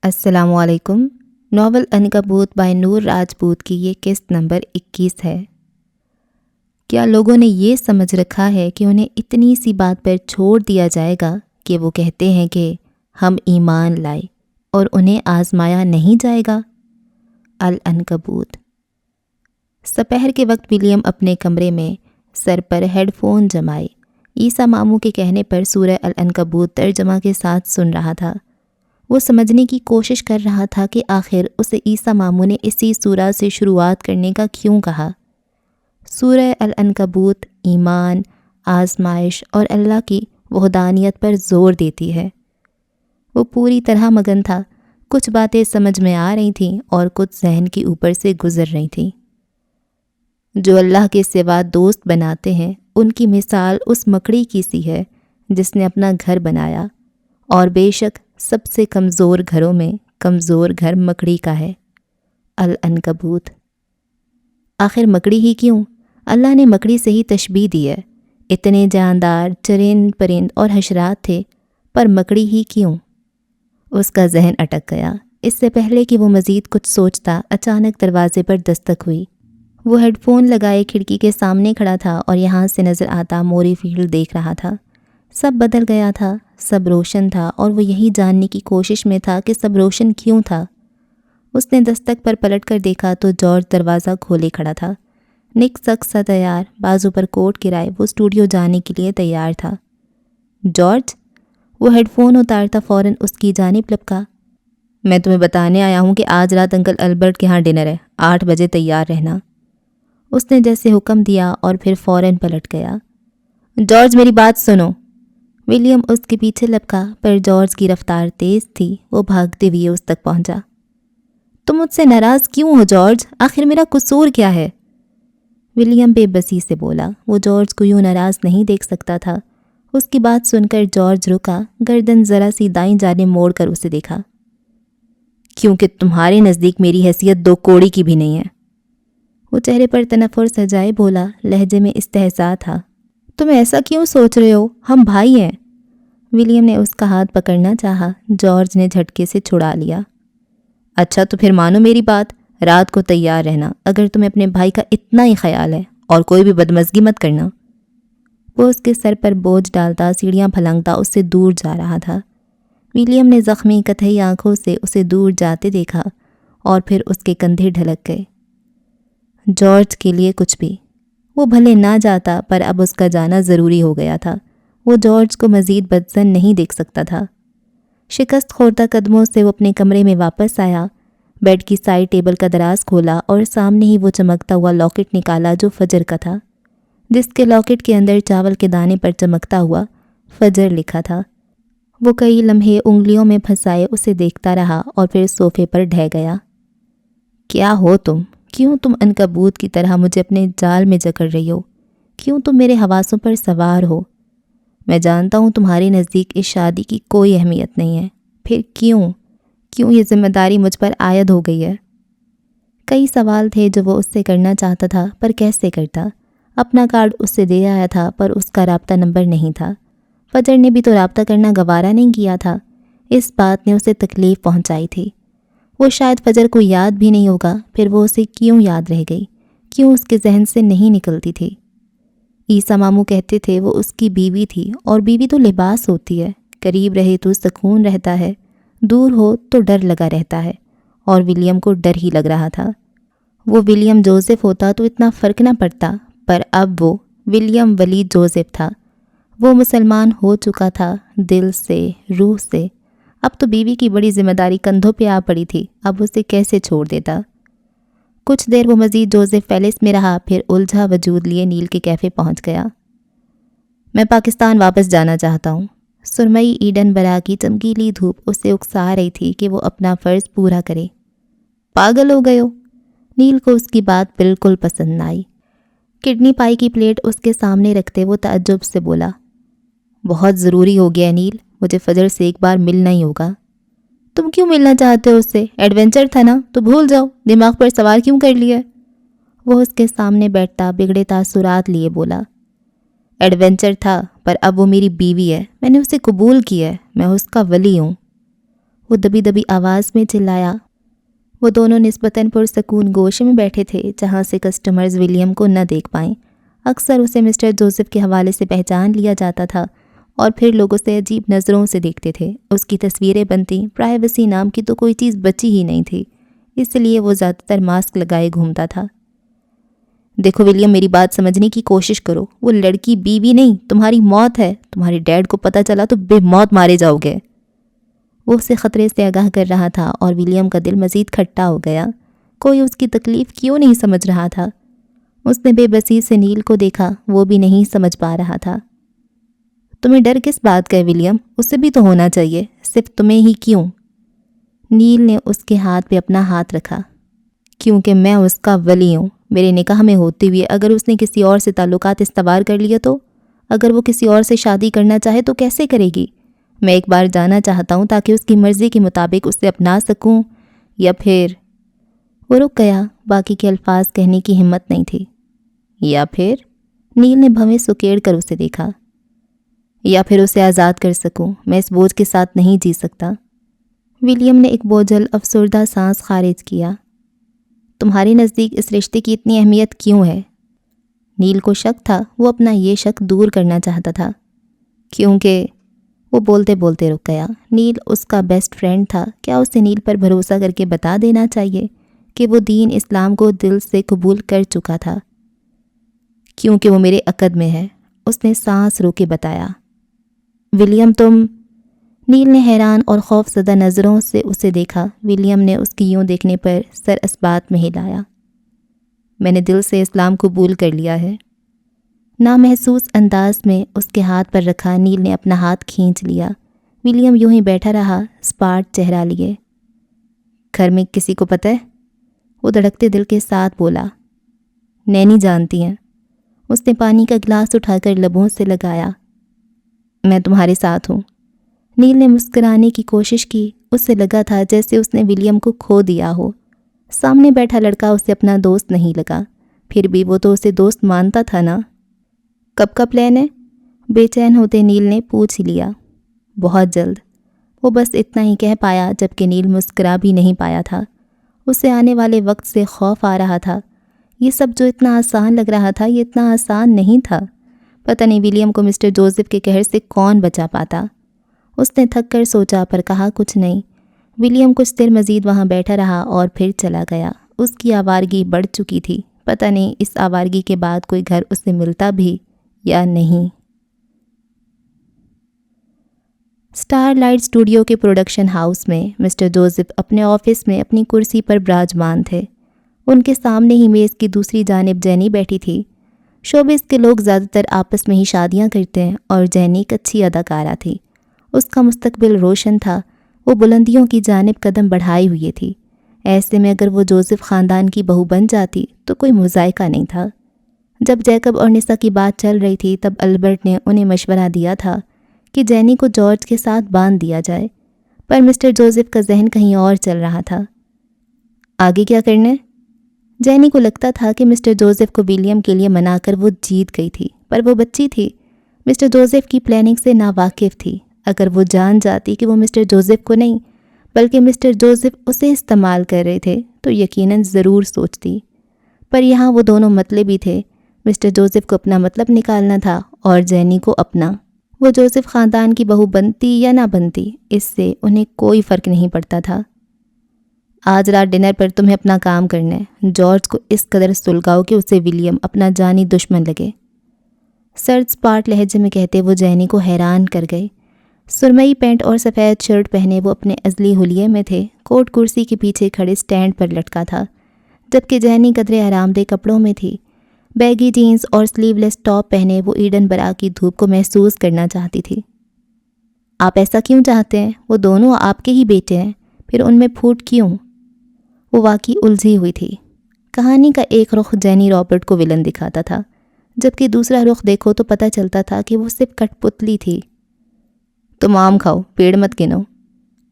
السلام علیکم۔ Novel عنکبوت by نور راجپوت کی یہ قسط نمبر 21 ہے۔ کیا لوگوں نے یہ سمجھ رکھا ہے کہ انہیں اتنی سی بات پر چھوڑ دیا جائے گا کہ وہ کہتے ہیں کہ ہم ایمان لائے اور انہیں آزمایا نہیں جائے گا؟ العنکبوت۔ سپہر کے وقت ولیم اپنے کمرے میں سر پر ہیڈ فون جمائے عیسیٰ ماموں کے کہنے پر سورہ العنکبوت ترجمہ کے ساتھ سن رہا تھا۔ وہ سمجھنے کی کوشش کر رہا تھا کہ آخر اسے عیسیٰ ماموں نے اسی سورہ سے شروعات کرنے کا کیوں کہا۔ سورہ العنکبوت ایمان، آزمائش اور اللہ کی وحدانیت پر زور دیتی ہے۔ وہ پوری طرح مگن تھا، کچھ باتیں سمجھ میں آ رہی تھیں اور کچھ ذہن کے اوپر سے گزر رہی تھیں۔ جو اللہ کے سوا دوست بناتے ہیں ان کی مثال اس مکڑی کی سی ہے جس نے اپنا گھر بنایا، اور بے شک سب سے کمزور گھروں میں کمزور گھر مکڑی کا ہے۔ العنکبوت۔ آخر مکڑی ہی کیوں؟ اللہ نے مکڑی سے ہی تشبیہ دی ہے۔ اتنے جاندار چرند پرند اور حشرات تھے، پر مکڑی ہی کیوں؟ اس کا ذہن اٹک گیا۔ اس سے پہلے کہ وہ مزید کچھ سوچتا، اچانک دروازے پر دستک ہوئی۔ وہ ہیڈ فون لگائے کھڑکی کے سامنے کھڑا تھا اور یہاں سے نظر آتا موری فیلڈ دیکھ رہا تھا۔ سب بدل گیا تھا، سب روشن تھا، اور وہ یہی جاننے کی کوشش میں تھا کہ سب روشن کیوں تھا۔ اس نے دستک پر پلٹ کر دیکھا تو جارج دروازہ کھولے کھڑا تھا۔ نک سک سا تیار، بازو پر کوٹ گرائے وہ اسٹوڈیو جانے کے لیے تیار تھا۔ جارج؟ وہ ہیڈ فون اتارتا فوراً اس کی جانب لپکا۔ میں تمہیں بتانے آیا ہوں کہ آج رات انکل البرٹ کے ہاں ڈنر ہے، 8 بجے تیار رہنا۔ اس نے جیسے حکم دیا اور پھر فوراً پلٹ گیا۔ جارج میری بات سنو۔ ولیم اس کے پیچھے لپکا، پر جارج کی رفتار تیز تھی، وہ بھاگتے ہوئے اس تک پہنچا۔ تم مجھ سے ناراض کیوں ہو جارج؟ آخر میرا قصور کیا ہے؟ ولیم بے بسی سے بولا۔ وہ جارج کو یوں ناراض نہیں دیکھ سکتا تھا۔ اس کی بات سن کر جارج رکا، گردن ذرا سی دائیں جانب موڑ کر اسے دیکھا۔ کیونکہ تمہارے نزدیک میری حیثیت 2 کوڑی کی بھی نہیں ہے۔ وہ چہرے پر تنفر سجائے بولا، لہجے میں استہزاء تھا۔ تم ایسا کیوں سوچ رہے ہو؟ ہم بھائی ہیں۔ ولیم نے اس کا ہاتھ پکڑنا چاہا، جارج نے جھٹکے سے چھڑا لیا۔ اچھا تو پھر مانو میری بات، رات کو تیار رہنا، اگر تمہیں اپنے بھائی کا اتنا ہی خیال ہے، اور کوئی بھی بدمزگی مت کرنا۔ وہ اس کے سر پر بوجھ ڈالتا، سیڑھیاں پھلانگتا اس سے دور جا رہا تھا۔ ولیم نے زخمی کتھئی آنکھوں سے اسے دور جاتے دیکھا اور پھر اس کے کندھے ڈھلک گئے۔ جارج کے لیے کچھ بھی، وہ بھلے نہ جاتا پر اب اس کا جانا ضروری ہو گیا تھا۔ وہ جارج کو مزید بدظن نہیں دیکھ سکتا تھا۔ شکست خوردہ قدموں سے وہ اپنے کمرے میں واپس آیا، بیڈ کی سائڈ ٹیبل کا دراز کھولا اور سامنے ہی وہ چمکتا ہوا لاکٹ نکالا جو فجر کا تھا، جس کے لاکٹ کے اندر چاول کے دانے پر چمکتا ہوا فجر لکھا تھا۔ وہ کئی لمحے انگلیوں میں پھنسائے اسے دیکھتا رہا اور پھر صوفے پر ڈھہ گیا۔ کیا ہو تم؟ کیوں تم عنکبوت کی طرح مجھے اپنے جال میں جکڑ رہی ہو؟ کیوں تم میرے حواسوں پر سوار ہو؟ میں جانتا ہوں تمہارے نزدیک اس شادی کی کوئی اہمیت نہیں ہے، پھر کیوں یہ ذمہ داری مجھ پر عائد ہو گئی ہے؟ کئی سوال تھے جو وہ اس سے کرنا چاہتا تھا، پر کیسے کرتا؟ اپنا کارڈ اس سے دے آیا تھا، پر اس کا رابطہ نمبر نہیں تھا۔ فجر نے بھی تو رابطہ کرنا گوارا نہیں کیا تھا۔ اس بات نے اسے تکلیف پہنچائی تھی۔ وہ شاید فجر کو یاد بھی نہیں ہوگا، پھر وہ اسے کیوں یاد رہ گئی؟ کیوں اس کے ذہن سے نہیں نکلتی تھی؟ عیسیٰ ماموں کہتے تھے وہ اس کی بیوی تھی، اور بیوی تو لباس ہوتی ہے، قریب رہے تو سکون رہتا ہے، دور ہو تو ڈر لگا رہتا ہے، اور ولیم کو ڈر ہی لگ رہا تھا۔ وہ ولیم جوزف ہوتا تو اتنا فرق نہ پڑتا، پر اب وہ ولیم ولید جوزف تھا۔ وہ مسلمان ہو چکا تھا، دل سے، روح سے۔ اب تو بیوی کی بڑی ذمہ داری کندھوں پہ آ پڑی تھی، اب اسے کیسے چھوڑ دیتا؟ کچھ دیر وہ مزید جوزف پیلس میں رہا، پھر الجھا وجود لیے نیل کے کیفے پہنچ گیا۔ میں پاکستان واپس جانا چاہتا ہوں۔ سرمئی ایڈن برا کی چمکیلی دھوپ اسے اکسا رہی تھی کہ وہ اپنا فرض پورا کرے۔ پاگل ہو گئے ہو؟ نیل کو اس کی بات بالکل پسند نہ آئی۔ کڈنی پائی کی پلیٹ اس کے سامنے رکھتے وہ تعجب سے بولا، بہت ضروری ہو گیا نیل، مجھے فجر سے ایک بار ملنا ہی ہوگا۔ تم کیوں ملنا چاہتے ہو اس سے؟ ایڈونچر تھا نا، تو بھول جاؤ، دماغ پر سوار کیوں کر لیا؟ وہ اس کے سامنے بیٹھتا بگڑے تاثرات لیے بولا، ایڈونچر تھا، پر اب وہ میری بیوی ہے، میں نے اسے قبول کیا ہے، میں اس کا ولی ہوں۔ وہ دبی دبی آواز میں چلایا۔ وہ دونوں نسبتاً پرسکون گوشے میں بیٹھے تھے جہاں سے کسٹمرز ولیم کو نہ دیکھ پائیں۔ اکثر اسے مسٹر جوزف کے حوالے سے پہچان لیا جاتا تھا اور پھر لوگ اسے عجیب نظروں سے دیکھتے تھے۔ اس کی تصویریں بنتی، پرائیویسی نام کی تو کوئی چیز بچی ہی نہیں تھی، اس لیے وہ زیادہ تر ماسک لگائے گھومتا تھا۔ دیکھو ولیم، میری بات سمجھنے کی کوشش کرو، وہ لڑکی بیوی نہیں، تمہاری موت ہے۔ تمہارے ڈیڈ کو پتہ چلا تو بے موت مارے جاؤ گے۔ وہ اسے خطرے سے آگاہ کر رہا تھا اور ولیم کا دل مزید کھٹا ہو گیا۔ کوئی اس کی تکلیف کیوں نہیں سمجھ رہا تھا؟ اس نے بے بسی سے نیل کو دیکھا، وہ بھی نہیں سمجھ پا رہا تھا۔ تمہیں ڈر کس بات کا ہے ولیم؟ اسے بھی تو ہونا چاہیے، صرف تمہیں ہی کیوں؟ نیل نے اس کے ہاتھ پہ اپنا ہاتھ رکھا۔ کیونکہ میں اس کا ولی ہوں۔ میرے نکاح میں ہوتے ہوئے اگر اس نے کسی اور سے تعلقات استوار کر لیا تو؟ اگر وہ کسی اور سے شادی کرنا چاہے تو کیسے کرے گی؟ میں ایک بار جانا چاہتا ہوں تاکہ اس کی مرضی کے مطابق اسے اپنا سکوں، یا پھر… وہ رک گیا، باقی کے الفاظ کہنے کی ہمت نہیں تھی۔ یا پھر؟ نیل نے بھویں سکیڑ کر اسے دیکھا۔ یا پھر اسے آزاد کر سکوں، میں اس بوجھ کے ساتھ نہیں جی سکتا۔ ولیم نے ایک بوجھل افسردہ سانس خارج کیا۔ تمہارے نزدیک اس رشتے کی اتنی اہمیت کیوں ہے؟ نیل کو شک تھا، وہ اپنا یہ شک دور کرنا چاہتا تھا۔ کیونکہ… وہ بولتے بولتے رک گیا۔ نیل اس کا بیسٹ فرینڈ تھا، کیا اسے نیل پر بھروسہ کر کے بتا دینا چاہیے کہ وہ دین اسلام کو دل سے قبول کر چکا تھا؟ کیونکہ وہ میرے عقد میں ہے، اس نے سانس روکے بتایا۔ ولیم تم… نیل نے حیران اور خوف زدہ نظروں سے اسے دیکھا۔ ولیم نے اس کی یوں دیکھنے پر سر اسبات میں ہلایا۔ میں نے دل سے اسلام قبول کر لیا ہے۔ نامحسوس انداز میں اس کے ہاتھ پر رکھا نیل نے اپنا ہاتھ کھینچ لیا۔ ولیم یوں ہی بیٹھا رہا، سپاٹ چہرہ لیے۔ گھر میں کسی کو پتہ ہے؟ وہ دھڑکتے دل کے ساتھ بولا۔ نینی جانتی ہیں۔ اس نے پانی کا گلاس اٹھا کر لبوں سے لگایا۔ میں تمہارے ساتھ ہوں۔ نیل نے مسکرانے کی کوشش کی، اس سے لگا تھا جیسے اس نے ولیم کو کھو دیا ہو۔ سامنے بیٹھا لڑکا اسے اپنا دوست نہیں لگا، پھر بھی وہ تو اسے دوست مانتا تھا نا۔ کب کا پلان ہے؟ بے چین ہوتے نیل نے پوچھ لیا۔ بہت جلد۔ وہ بس اتنا ہی کہہ پایا جبکہ نیل مسکرا بھی نہیں پایا تھا۔ اسے آنے والے وقت سے خوف آ رہا تھا۔ یہ سب جو اتنا آسان لگ رہا تھا یہ اتنا آسان نہیں تھا۔ پتہ نہیں ولیم کو مسٹر جوزف کے قہر سے کون بچا پاتا۔ اس نے تھک کر سوچا پر کہا کچھ نہیں۔ ولیم کچھ دیر مزید وہاں بیٹھا رہا اور پھر چلا گیا۔ اس کی آوارگی بڑھ چکی تھی، پتہ نہیں اس آوارگی کے بعد کوئی گھر اسے ملتا بھی یا نہیں۔ سٹار لائٹ اسٹوڈیو کے پروڈکشن ہاؤس میں مسٹر جوزف اپنے آفس میں اپنی کرسی پر براجمان تھے۔ ان کے سامنے ہی میز کی دوسری جانب جینی بیٹھی تھی۔ شوبز کے لوگ زیادہ تر آپس میں ہی شادیاں کرتے ہیں اور جینی ایک اچھی اداکارہ تھی۔ اس کا مستقبل روشن تھا، وہ بلندیوں کی جانب قدم بڑھائے ہوئے تھی۔ ایسے میں اگر وہ جوزف خاندان کی بہو بن جاتی تو کوئی مذائقہ نہیں تھا۔ جب جیکب اور نسا کی بات چل رہی تھی تب البرٹ نے انہیں مشورہ دیا تھا کہ جینی کو جارج کے ساتھ باندھ دیا جائے، پر مسٹر جوزف کا ذہن کہیں اور چل رہا تھا۔ آگے کیا کرنا ہے؟ جینی کو لگتا تھا کہ مسٹر جوزف کو ولیم کے لیے منا کر وہ جیت گئی تھی، پر وہ بچی تھی، مسٹر جوزف کی پلاننگ سے ناواقف تھی۔ اگر وہ جان جاتی کہ وہ مسٹر جوزف کو نہیں بلکہ مسٹر جوزف اسے استعمال کر رہے تھے تو یقیناً ضرور سوچتی، پر یہاں وہ دونوں مطلبی تھے۔ مسٹر جوزف کو اپنا مطلب نکالنا تھا اور جینی کو اپنا۔ وہ جوزف خاندان کی بہو بنتی یا نہ بنتی اس سے انہیں کوئی فرق نہیں پڑتا تھا۔ آج رات ڈنر پر تمہیں اپنا کام کرنا ہے۔ جارج کو اس قدر سلگاؤ کہ اسے ولیم اپنا جانی دشمن لگے۔ سرد سپاٹ لہجے میں کہتے وہ جینی کو حیران کر گئے۔ سرمئی پینٹ اور سفید شرٹ پہنے وہ اپنے ازلی حلیے میں تھے۔ کوٹ کرسی کے پیچھے کھڑے سٹینڈ پر لٹکا تھا، جبکہ جینی قدرے آرام دہ کپڑوں میں تھی۔ بیگی جینز اور سلیو لیس ٹاپ پہنے وہ ایڈن برا کی دھوپ کو محسوس کرنا چاہتی تھی۔ آپ ایسا کیوں چاہتے ہیں؟ وہ دونوں آپ کے ہی بیٹے ہیں، پھر ان میں پھوٹ کیوں؟ وہ واقعی الجھی ہوئی تھی۔ کہانی کا ایک رخ جینی رابرٹ کو ولن دکھاتا تھا، جبکہ دوسرا رخ دیکھو تو پتہ چلتا تھا کہ وہ صرف کٹ پتلی تھی۔ تم آم کھاؤ، پیڑ مت گنو۔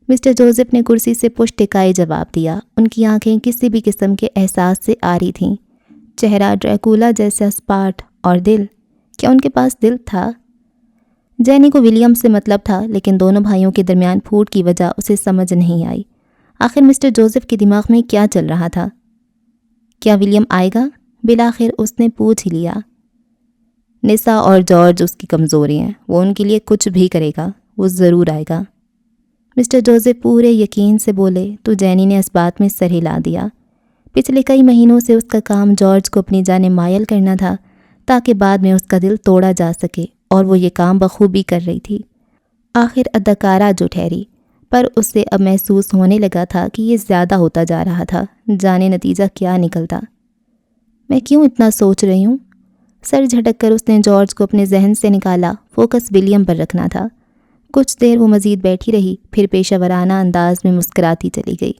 مسٹر جوزف نے کرسی سے پشت ٹکائے جواب دیا۔ ان کی آنکھیں کسی بھی قسم کے احساس سے آری تھیں، چہرہ ڈریکولا جیسا سپاٹ، اور دل، کیا ان کے پاس دل تھا؟ جینی کو ولیم سے مطلب تھا، لیکن دونوں بھائیوں کے درمیان پھوٹ کی وجہ اسے سمجھ نہیں آئی۔ آخر مسٹر جوزف کے دماغ میں کیا چل رہا تھا؟ کیا ولیم آئے گا؟ بالآخر اس نے پوچھ ہی لیا۔ نسا اور جارج اس کی کمزوری ہیں، وہ ان کے لیے کچھ بھی کرے گا، وہ ضرور آئے گا۔ مسٹر جوزف پورے یقین سے بولے تو جینی نے اس بات میں سر ہلا دیا۔ پچھلے کئی مہینوں سے اس کا کام جارج کو اپنی جانب مائل کرنا تھا تاکہ بعد میں اس کا دل توڑا جا سکے، اور وہ یہ کام بخوبی کر رہی تھی۔ آخر اداکارہ جو ٹھہری، پر اس سے اب محسوس ہونے لگا تھا کہ یہ زیادہ ہوتا جا رہا تھا، جانے نتیجہ کیا نکلتا۔ میں کیوں اتنا سوچ رہی ہوں؟ سر جھٹک کر اس نے جارج کو اپنے ذہن سے نکالا۔ فوکس ولیم پر رکھنا تھا۔ کچھ دیر وہ مزید بیٹھی رہی، پھر پیشہ ورانہ انداز میں مسکراتی چلی گئی۔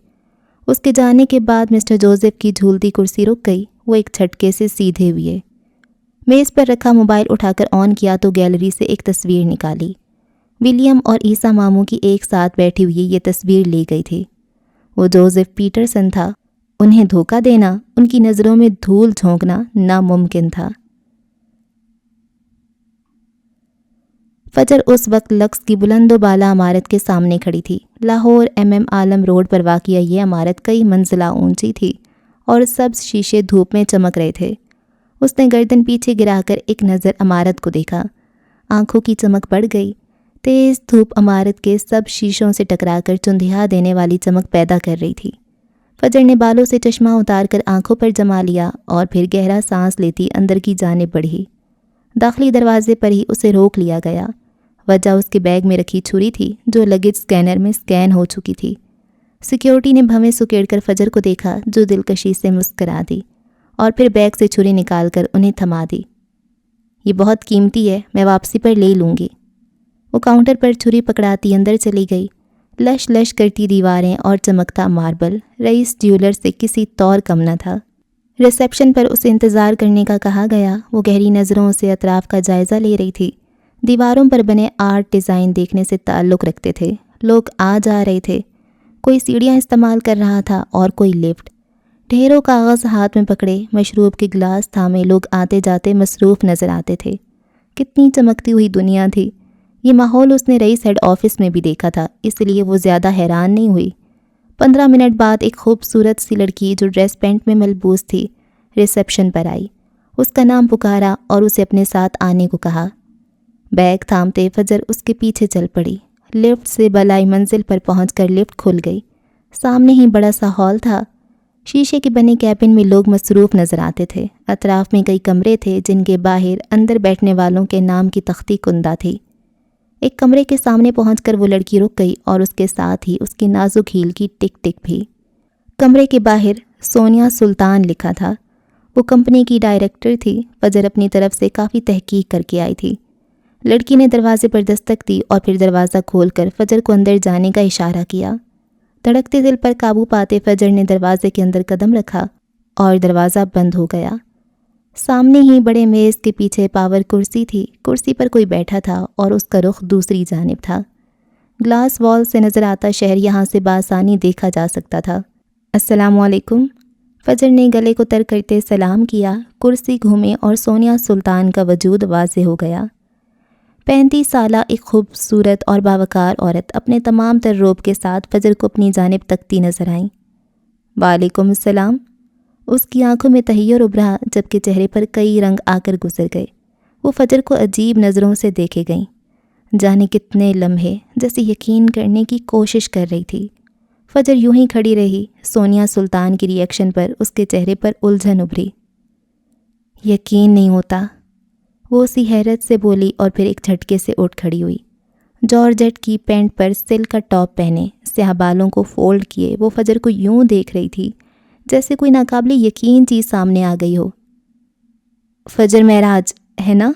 اس کے جانے کے بعد مسٹر جوزف کی جھولتی کرسی رک گئی۔ وہ ایک جھٹکے سے سیدھے ہوئے، میز پر رکھا موبائل اٹھا کر آن کیا تو گیلری سے ایک تصویر نکالی۔ ولیم اور عیسیٰ ماموں کی ایک ساتھ بیٹھی ہوئی یہ تصویر لی گئی تھی۔ وہ جوزف پیٹرسن تھا۔ انہیں دھوکہ دینا، ان کی نظروں میں دھول جھونکنا ناممکن تھا۔ فجر اس وقت لکس کی بلند و بالا عمارت کے سامنے کھڑی تھی۔ لاہور ایم عالم روڈ پر واقع یہ عمارت کئی منزلہ اونچی تھی اور سبز شیشے دھوپ میں چمک رہے تھے۔ اس نے گردن پیچھے گرا کر ایک نظر عمارت کو دیکھا۔ آنکھوں کی چمک بڑھ گئی۔ تیز دھوپ عمارت کے سب شیشوں سے ٹکرا کر چندھیا دینے والی چمک پیدا کر رہی تھی۔ فجر نے بالوں سے چشمہ اتار کر آنکھوں پر جما لیا اور پھر گہرا سانس لیتی اندر کی جانب بڑھی۔ داخلی دروازے پر ہی اسے روک لیا گیا۔ وجہ اس کے بیگ میں رکھی چھری تھی جو لگیج سکینر میں سکین ہو چکی تھی۔ سیکیورٹی نے بھویں سکیڑ کر فجر کو دیکھا جو دلکشی سے مسکرا دی اور پھر بیگ سے چھری نکال کر انہیں تھما دی۔ یہ بہت قیمتی ہے، میں واپسی پر لے لوں گی۔ وہ کاؤنٹر پر چھری پکڑاتی اندر چلی گئی۔ لش لش کرتی دیواریں اور چمکتا ماربل رئیس جیولر سے کسی طور کم نہ تھا۔ ریسیپشن پر اسے انتظار کرنے کا کہا گیا۔ وہ گہری نظروں سے اطراف کا جائزہ لے رہی تھی۔ دیواروں پر بنے آرٹ ڈیزائن دیکھنے سے تعلق رکھتے تھے۔ لوگ آ جا رہے تھے، کوئی سیڑھیاں استعمال کر رہا تھا اور کوئی لفٹ۔ ڈھیروں کاغذ ہاتھ میں پکڑے، مشروب کے گلاس تھامے لوگ آتے جاتے مصروف نظر آتے تھے۔ کتنی چمکتی ہوئی دنیا تھی۔ یہ ماحول اس نے رئیس ہیڈ آفس میں بھی دیکھا تھا، اس لیے وہ زیادہ حیران نہیں ہوئی۔ 15 منٹ بعد ایک خوبصورت سی لڑکی جو ڈریس پینٹ میں ملبوس تھی ریسیپشن پر آئی۔ اس کا نام پکارا اور اسے اپنے ساتھ آنے کو کہا۔ بیگ تھامتے فجر اس کے پیچھے چل پڑی۔ لفٹ سے بالائی منزل پر پہنچ کر لفٹ کھل گئی۔ سامنے ہی بڑا سا ہال تھا۔ شیشے کے بنے کیبن میں لوگ مصروف نظر آتے تھے۔ اطراف میں کئی کمرے تھے جن کے باہر اندر بیٹھنے والوں کے نام کی تختی کندہ تھی۔ ایک کمرے کے سامنے پہنچ کر وہ لڑکی رک گئی اور اس کے ساتھ ہی اس کی نازک ہیل کی ٹک ٹک بھی۔ کمرے کے باہر سونیا سلطان لکھا تھا۔ وہ کمپنی کی ڈائریکٹر تھی۔ فجر اپنی طرف سے کافی تحقیق کر کے آئی تھی۔ لڑکی نے دروازے پر دستک دی اور پھر دروازہ کھول کر فجر کو اندر جانے کا اشارہ کیا۔ دھڑکتے دل پر قابو پاتے فجر نے دروازے کے اندر قدم رکھا اور دروازہ بند ہو گیا۔ سامنے ہی بڑے میز کے پیچھے پاور کرسی تھی۔ کرسی پر کوئی بیٹھا تھا اور اس کا رخ دوسری جانب تھا۔ گلاس وال سے نظر آتا شہر یہاں سے بآسانی دیکھا جا سکتا تھا۔ السلام علیکم۔ فجر نے گلے کو تر کرتے سلام کیا۔ کرسی گھومے اور سونیا سلطان کا وجود واضح ہو گیا۔ 35 سالہ ایک خوبصورت اور باوقار عورت اپنے تمام تر روب کے ساتھ فجر کو اپنی جانب تکتی نظر آئیں۔ وعلیکم السلام۔ اس کی آنکھوں میں تحیر ابھرا جبکہ چہرے پر کئی رنگ آ کر گزر گئے۔ وہ فجر کو عجیب نظروں سے دیکھے گئیں، جانے کتنے لمحے، جیسے یقین کرنے کی کوشش کر رہی تھی۔ فجر یوں ہی کھڑی رہی۔ سونیا سلطان کی ری ایکشن پر اس کے چہرے پر الجھن ابھری۔ یقین نہیں ہوتا، وہ اسی حیرت سے بولی اور پھر ایک جھٹکے سے اٹھ کھڑی ہوئی۔ جارجٹ کی پینٹ پر سلک کا ٹاپ پہنے، سیاہ بالوں کو فولڈ کیے وہ فجر کو یوں دیکھ رہی تھی جیسے کوئی ناقابل یقین چیز سامنے آ گئی ہو۔ فجر معراج ہے نا؟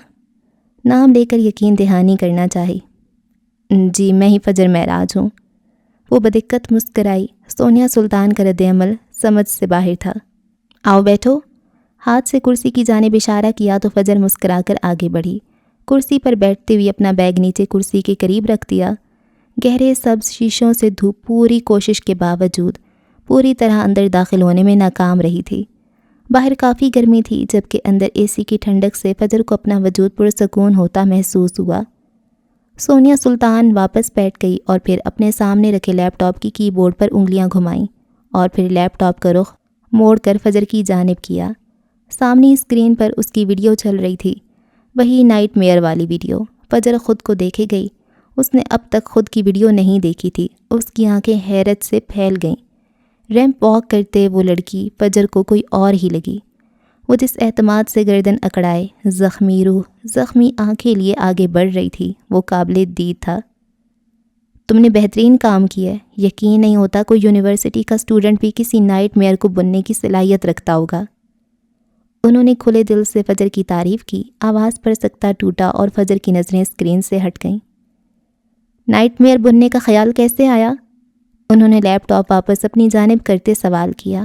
نام لے کر یقین دہانی کرنا چاہی۔ جی میں ہی فجر معراج ہوں۔ وہ بدقت مسکرائی۔ سونیا سلطان کا رد عمل سمجھ سے باہر تھا۔ آؤ بیٹھو۔ ہاتھ سے کرسی کی جانب اشارہ کیا تو فجر مسکرا کر آگے بڑھی۔ کرسی پر بیٹھتے ہوئے اپنا بیگ نیچے کرسی کے قریب رکھ دیا۔ گہرے سبز شیشوں سے دھوپ پوری کوشش کے باوجود پوری طرح اندر داخل ہونے میں ناکام رہی تھی۔ باہر کافی گرمی تھی جبکہ اندر اے سی کی ٹھنڈک سے فجر کو اپنا وجود پرسکون ہوتا محسوس ہوا۔ سونیا سلطان واپس بیٹھ گئی اور پھر اپنے سامنے رکھے لیپ ٹاپ کی کی بورڈ پر انگلیاں گھمائیں اور پھر لیپ ٹاپ کا رخ موڑ کر فجر کی جانب کیا۔ سامنے اسکرین پر اس کی ویڈیو چل رہی تھی، وہی نائٹ میئر والی ویڈیو۔ فجر خود کو دیکھے گئی۔ اس نے اب تک خود کی ویڈیو نہیں دیکھی تھی۔ اس کی آنکھیں حیرت سے پھیل گئیں۔ ریمپ واک کرتے وہ لڑکی فجر کو کوئی اور ہی لگی۔ وہ جس اعتماد سے گردن اکڑائے، زخمی روح، زخمی آنکھیں لیے آگے بڑھ رہی تھی، وہ قابل دید تھا۔ تم نے بہترین کام کیا ہے۔ یقین نہیں ہوتا کوئی یونیورسٹی کا اسٹوڈنٹ بھی کسی نائٹ میئر کو بننے کی صلاحیت رکھتا ہوگا۔ انہوں نے کھلے دل سے فجر کی تعریف کی۔ آواز پر سکتہ ٹوٹا اور فجر کی نظریں اسکرین سے ہٹ گئیں۔ نائٹ میئر بننے کا خیال کیسے آیا؟ انہوں نے لیپ ٹاپ واپس اپنی جانب کرتے سوال کیا۔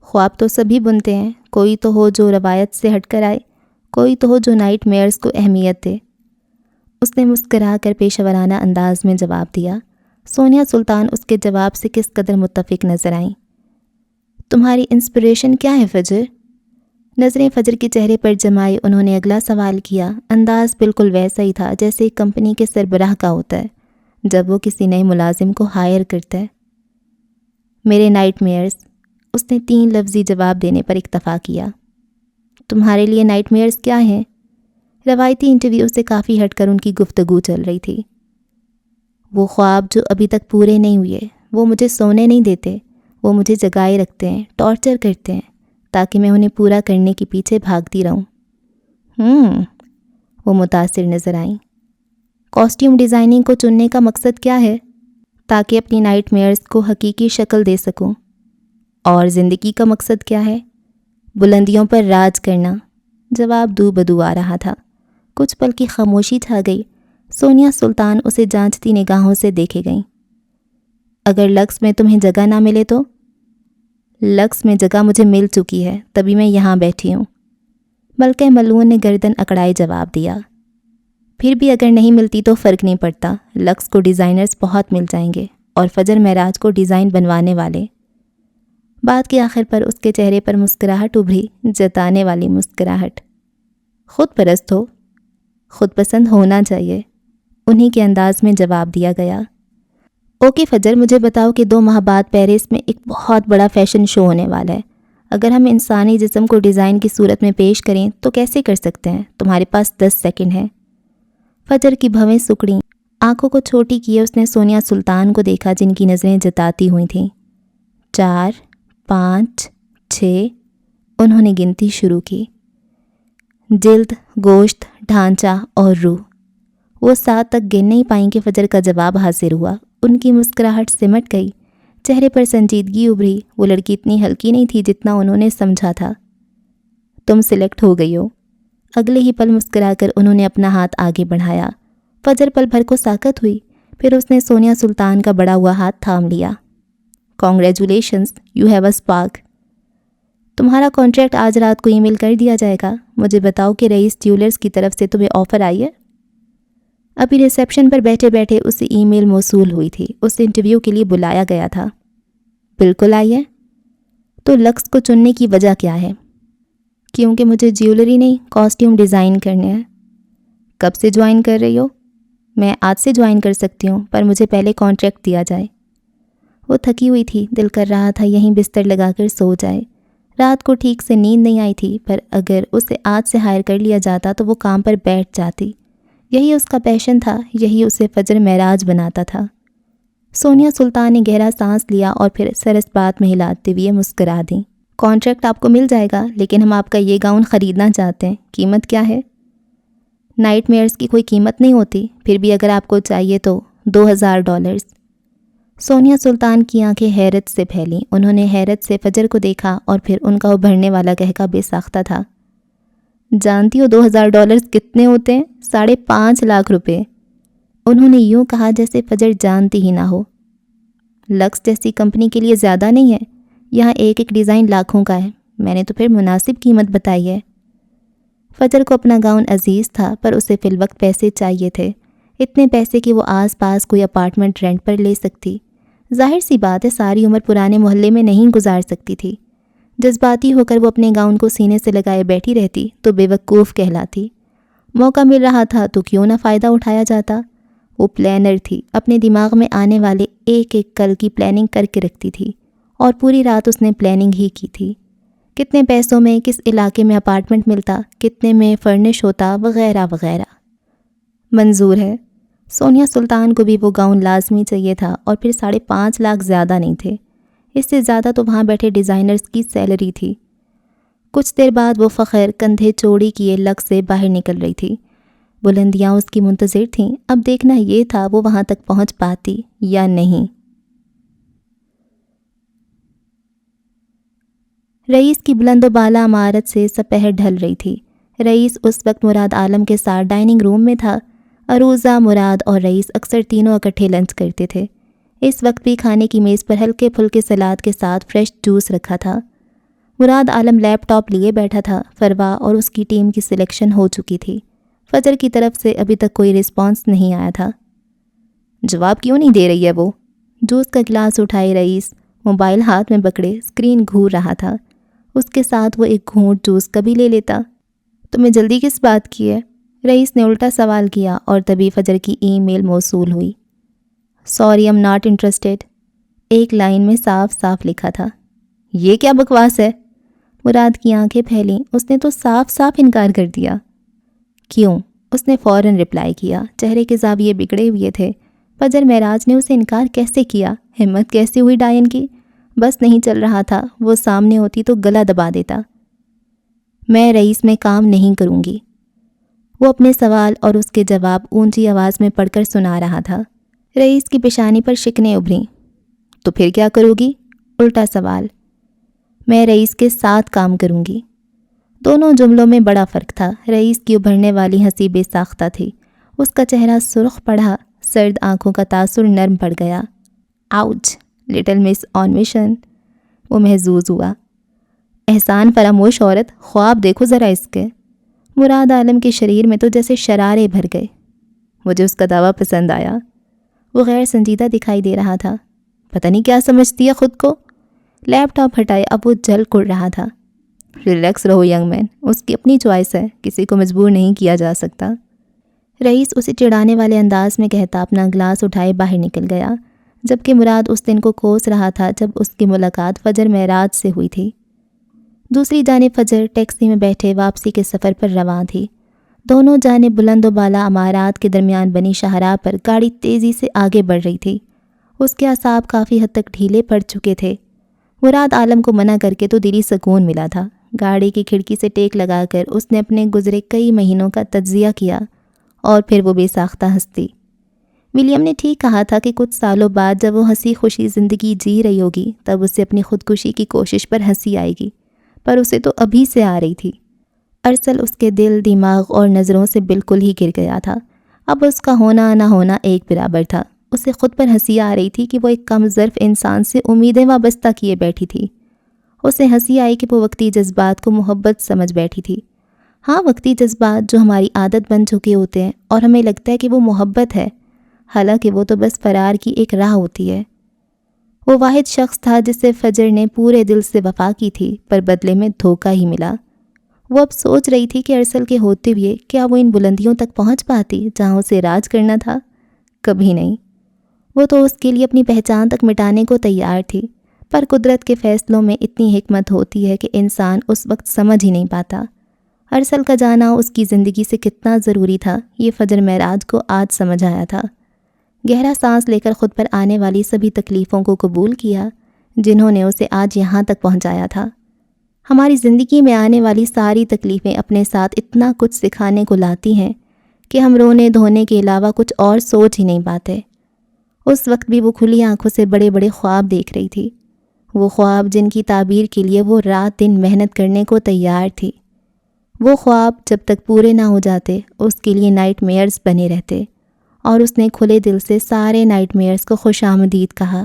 خواب تو سبھی بنتے ہیں، کوئی تو ہو جو روایت سے ہٹ کر آئے، کوئی تو ہو جو نائٹ میئرز کو اہمیت دے۔ اس نے مسکرا کر پیشہ ورانہ انداز میں جواب دیا۔ سونیا سلطان اس کے جواب سے کس قدر متفق نظر آئیں۔ تمہاری انسپریشن کیا ہے فجر؟ نظریں فجر کے چہرے پر جمائے انہوں نے اگلا سوال کیا۔ انداز بالکل ویسا ہی تھا جیسے ایک کمپنی کے سربراہ کا ہوتا ہے جب وہ کسی نئے ملازم کو ہائر کرتا ہے۔ میرے نائٹ میئرز، اس نے 3 لفظی جواب دینے پر اکتفا کیا۔ تمہارے لیے نائٹ میئرز کیا ہیں؟ روایتی انٹرویو سے کافی ہٹ کر ان کی گفتگو چل رہی تھی۔ وہ خواب جو ابھی تک پورے نہیں ہوئے، وہ مجھے سونے نہیں دیتے، وہ مجھے جگائے رکھتے ہیں، ٹارچر کرتے ہیں تاکہ میں انہیں پورا کرنے کے پیچھے بھاگتی رہوں۔ وہ متاثر نظر آئیں۔ کاسٹیوم ڈیزائننگ کو چننے کا مقصد کیا ہے؟ تاکہ اپنی نائٹ میئرز کو حقیقی شکل دے سکوں۔ اور زندگی کا مقصد کیا ہے؟ بلندیوں پر راج کرنا۔ جواب دو بدو آ رہا تھا۔ کچھ پل کی خاموشی چھا گئی۔ سونیا سلطان اسے جانچتی نگاہوں سے دیکھے گئیں۔ اگر لکس میں تمہیں جگہ نہ ملے تو؟ لکس میں جگہ مجھے مل چکی ہے، تبھی میں یہاں بیٹھی ہوں۔ ملکہ ملعون نے گردن اکڑائے جواب دیا۔ پھر بھی اگر نہیں ملتی تو فرق نہیں پڑتا، لکس کو ڈیزائنرز بہت مل جائیں گے اور فجر معراج کو ڈیزائن بنوانے والے۔ بات کے آخر پر اس کے چہرے پر مسکراہٹ ابھری، جتانے والی مسکراہٹ۔ خود پرست ہو، خود پسند ہونا چاہیے، انہی کے انداز میں جواب دیا گیا۔ اوکے فجر، مجھے بتاؤ کہ 2 ماہ بعد پیرس میں ایک بہت بڑا فیشن شو ہونے والا ہے۔ اگر ہم انسانی جسم کو ڈیزائن کی صورت میں پیش کریں تو کیسے کر سکتے ہیں؟ تمہارے پاس 10 سیکنڈ ہیں۔ فجر کی بھویں سکڑیں، آنکھوں کو چھوٹی کیے اس نے سونیا سلطان کو دیکھا جن کی نظریں جتاتی ہوئی تھیں۔ 4، 5، 6، انہوں نے گنتی شروع کی۔ جلد، گوشت، ڈھانچہ اور روح۔ وہ 7 تک گن نہیں پائیں کہ فجر کا جواب حاضر ہوا۔ ان کی مسکراہٹ سمٹ گئی، چہرے پر سنجیدگی ابھری۔ وہ لڑکی اتنی ہلکی نہیں تھی جتنا انہوں نے سمجھا تھا۔ تم سلیکٹ ہو گئی ہو۔ اگلے ہی پل مسکرا کر انہوں نے اپنا ہاتھ آگے بڑھایا۔ فجر پل بھر کو ساکت ہوئی، پھر اس نے سونیا سلطان کا بڑا ہوا ہاتھ تھام لیا۔ Congratulations, you have a spark. تمہارا کانٹریکٹ آج رات کو ای میل کر دیا جائے گا۔ مجھے بتاؤ کہ رئیس جیولرز کی طرف سے تمہیں آفر آئی ہے؟ ابھی ریسیپشن پر بیٹھے بیٹھے اسے ای میل موصول ہوئی تھی۔ اسے انٹرویو کے لیے بلایا گیا تھا۔ بالکل آئی ہے۔ تو لکس کو چننے کی وجہ کیا ہے؟ کیونکہ مجھے جیولری نہیں، کاسٹیوم ڈیزائن کرنے ہیں۔ کب سے جوائن کر رہی ہو؟ میں آج سے جوائن کر سکتی ہوں، پر مجھے پہلے کانٹریکٹ دیا جائے۔ وہ تھکی ہوئی تھی، دل کر رہا تھا یہیں بستر لگا کر سو جائے۔ رات کو ٹھیک سے نیند نہیں آئی تھی، پر اگر اسے آج سے ہائر کر لیا جاتا تو وہ کام پر بیٹھ جاتی۔ یہی اس کا پیشن تھا، یہی اسے فجر معراج بناتا تھا۔ سونیا سلطان نے گہرا سانس لیا اور پھر سرس بات میں ہلاتے ہوئے مسکرا دیں۔ کانٹریکٹ آپ کو مل جائے گا، لیکن ہم آپ کا یہ گاؤن خریدنا چاہتے ہیں۔ قیمت کیا ہے؟ نائٹ میئرز کی کوئی قیمت نہیں ہوتی، پھر بھی اگر آپ کو چاہیے تو $2000۔ سونیا سلطان کی آنکھیں حیرت سے پھیلیں۔ انہوں نے حیرت سے فجر کو دیکھا اور پھر ان کا ابھرنے والا کہکا بے ساختہ تھا۔ جانتی ہو $2000 کتنے ہوتے ہیں؟ 5.5 لاکھ روپے۔ انہوں نے یوں کہا جیسے فجر جانتی ہی نہ ہو۔ لکس جیسی کمپنی کے لیے زیادہ نہیں ہے، یہاں ایک ایک ڈیزائن لاکھوں کا ہے۔ میں نے تو پھر مناسب قیمت بتائی ہے۔ فجر کو اپنا گاؤن عزیز تھا، پر اسے فی الوقت پیسے چاہیے تھے، اتنے پیسے کہ وہ آس پاس کوئی اپارٹمنٹ رینٹ پر لے سکتی۔ ظاہر سی بات ہے ساری عمر پرانے محلے میں نہیں گزار سکتی تھی۔ جذباتی ہو کر وہ اپنے گاؤن کو سینے سے لگائے بیٹھی رہتی تو بے وقوف کہلاتی۔ موقع مل رہا تھا تو کیوں نہ فائدہ اٹھایا جاتا۔ وہ پلانر تھی، اپنے دماغ میں آنے والے ایک ایک کل کی پلاننگ کر کے رکھتی تھی، اور پوری رات اس نے پلاننگ ہی کی تھی۔ کتنے پیسوں میں کس علاقے میں اپارٹمنٹ ملتا، کتنے میں فرنش ہوتا، وغیرہ وغیرہ۔ منظور ہے، سونیا سلطان کو بھی وہ گاؤن لازمی چاہیے تھا، اور پھر 5.5 لاکھ زیادہ نہیں تھے، اس سے زیادہ تو وہاں بیٹھے ڈیزائنرز کی سیلری تھی۔ کچھ دیر بعد وہ فخر کندھے چوڑی کیے لگ سے باہر نکل رہی تھی۔ بلندیاں اس کی منتظر تھیں، اب دیکھنا یہ تھا وہ وہاں تک پہنچ پاتی یا نہیں۔ رئیس کی بلند و بالا عمارت سے سپہر ڈھل رہی تھی۔ رئیس اس وقت مراد عالم کے ساتھ ڈائننگ روم میں تھا۔ عروضہ، مراد اور رئیس اکثر تینوں اکٹھے لنچ کرتے تھے۔ اس وقت بھی کھانے کی میز پر ہلکے پھلکے سلاد کے ساتھ فریش جوس رکھا تھا۔ مراد عالم لیپ ٹاپ لیے بیٹھا تھا۔ فروا اور اس کی ٹیم کی سلیکشن ہو چکی تھی۔ فجر کی طرف سے ابھی تک کوئی رسپانس نہیں آیا تھا۔ جواب کیوں نہیں دے رہی ہے وہ؟ جوس کا گلاس اٹھائے رئیس، موبائل ہاتھ میں پکڑے اسکرین گھور رہا تھا۔ اس کے ساتھ وہ ایک گھونٹ جوس کا بھی لے لیتا۔ تمہیں جلدی کس بات کی ہے؟ رئیس نے الٹا سوال کیا، اور تبھی فجر کی ای میل موصول ہوئی۔ سوری ایم ناٹ انٹرسٹیڈ، ایک لائن میں صاف صاف لکھا تھا۔ یہ کیا بکواس ہے؟ مراد کی آنکھیں پھیلیں، اس نے تو صاف صاف انکار کر دیا۔ کیوں؟ اس نے فوراً رپلائی کیا۔ چہرے کے زاویے بگڑے ہوئے تھے۔ فجر معراج نے اسے انکار کیسے کیا؟ ہمت کیسے ہوئی ڈائن کی؟ بس نہیں چل رہا تھا، وہ سامنے ہوتی تو گلا دبا دیتا۔ میں رئیس میں کام نہیں کروں گی۔ وہ اپنے سوال اور اس کے جواب اونچی آواز میں پڑھ کر سنا رہا تھا۔ رئیس کی پیشانی پر شکنیں ابھریں۔ تو پھر کیا کرو گی؟ الٹا سوال۔ میں رئیس کے ساتھ کام کروں گی۔ دونوں جملوں میں بڑا فرق تھا۔ رئیس کی ابھرنے والی ہنسی بے ساختہ تھی۔ اس کا چہرہ سرخ پڑا، سرد آنکھوں کا تاثر نرم پڑ گیا۔ آؤچ، لٹل مس آن مشن، وہ محظوظ ہوا۔ احسان فراموش عورت، خواب دیکھو ذرا اس کے۔ مراد عالم کے شریر میں تو جیسے شرارے بھر گئے۔ مجھے اس کا دعویٰ پسند آیا۔ وہ غیر سنجیدہ دکھائی دے رہا تھا۔ پتہ نہیں کیا سمجھتی ہے خود کو۔ لیپ ٹاپ ہٹائے، اب وہ جل کڑ رہا تھا۔ ریلیکس رہو ینگ مین، اس کی اپنی چوائس ہے، کسی کو مجبور نہیں کیا جا سکتا۔ رئیس اسے چڑھانے والے انداز میں کہتا اپنا گلاس اٹھائے باہر نکل گیا، جبکہ مراد اس دن کو کوس رہا تھا جب اس کی ملاقات فجر معراج سے ہوئی تھی۔ دوسری جانب فجر ٹیکسی میں بیٹھے واپسی کے سفر پر رواں تھی۔ دونوں جانب بلند و بالا عمارات کے درمیان بنی شاہراہ پر گاڑی تیزی سے آگے بڑھ رہی تھی۔ اس کے اعصاب کافی حد تک ڈھیلے پڑ چکے تھے۔ مراد عالم کو منع کر کے تو دلی سکون ملا تھا۔ گاڑی کی کھڑکی سے ٹیک لگا کر اس نے اپنے گزرے کئی مہینوں کا تجزیہ کیا، اور پھر وہ بے ساختہ ہنستی۔ ولیم نے ٹھیک کہا تھا کہ کچھ سالوں بعد جب وہ ہنسی خوشی زندگی جی رہی ہوگی تب اسے اپنی خودکشی کی کوشش پر ہنسی آئے گی، پر اسے تو ابھی سے آ رہی تھی۔ ارسل اس کے دل، دماغ اور نظروں سے بالکل ہی گر گیا تھا۔ اب اس کا ہونا نہ ہونا ایک برابر تھا۔ اسے خود پر ہنسی آ رہی تھی کہ وہ ایک کم ظرف انسان سے امیدیں وابستہ کیے بیٹھی تھی۔ اسے ہنسی آئی کہ وہ وقتی جذبات کو محبت سمجھ بیٹھی تھی۔ ہاں، وقتی جذبات جو ہماری عادت بن چکے ہوتے ہیں اور ہمیں لگتا ہے کہ وہ محبت ہے، حالانکہ وہ تو بس فرار کی ایک راہ ہوتی ہے۔ وہ واحد شخص تھا جس سے فجر نے پورے دل سے وفا کی تھی، پر بدلے میں دھوکہ ہی ملا۔ وہ اب سوچ رہی تھی کہ ارسل کے ہوتے ہوئے کیا وہ ان بلندیوں تک پہنچ پاتی جہاں اسے راج کرنا تھا؟ کبھی نہیں۔ وہ تو اس کے لیے اپنی پہچان تک مٹانے کو تیار تھی، پر قدرت کے فیصلوں میں اتنی حکمت ہوتی ہے کہ انسان اس وقت سمجھ ہی نہیں پاتا۔ ارسل کا جانا اس کی زندگی سے کتنا ضروری تھا، یہ فجر معراج کو آج سمجھ آیا تھا۔ گہرا سانس لے کر خود پر آنے والی سبھی تکلیفوں کو قبول کیا جنہوں نے اسے آج یہاں تک پہنچایا تھا۔ ہماری زندگی میں آنے والی ساری تکلیفیں اپنے ساتھ اتنا کچھ سکھانے کو لاتی ہیں کہ ہم رونے دھونے کے علاوہ کچھ اور سوچ ہی نہیں پاتے۔ اس وقت بھی وہ کھلی آنکھوں سے بڑے بڑے خواب دیکھ رہی تھی، وہ خواب جن کی تعبیر کے لیے وہ رات دن محنت کرنے کو تیار تھی۔ وہ خواب جب تک پورے نہ ہو جاتے اس کے لیے نائٹ میئرز بنے رہتے، اور اس نے کھلے دل سے سارے نائٹ میئرز کو خوش آمدید کہا۔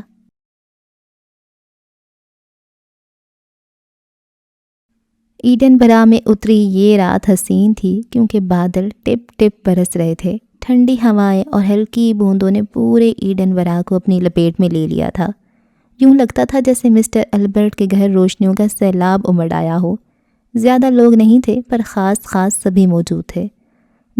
ایڈن برا میں اتری یہ رات حسین تھی کیونکہ بادل ٹپ ٹپ برس رہے تھے۔ ٹھنڈی ہوائیں اور ہلکی بوندوں نے پورے ایڈن برا کو اپنی لپیٹ میں لے لیا تھا۔ یوں لگتا تھا جیسے مسٹر البرٹ کے گھر روشنیوں کا سیلاب امڑ آیا ہو۔ زیادہ لوگ نہیں تھے، پر خاص سبھی موجود تھے۔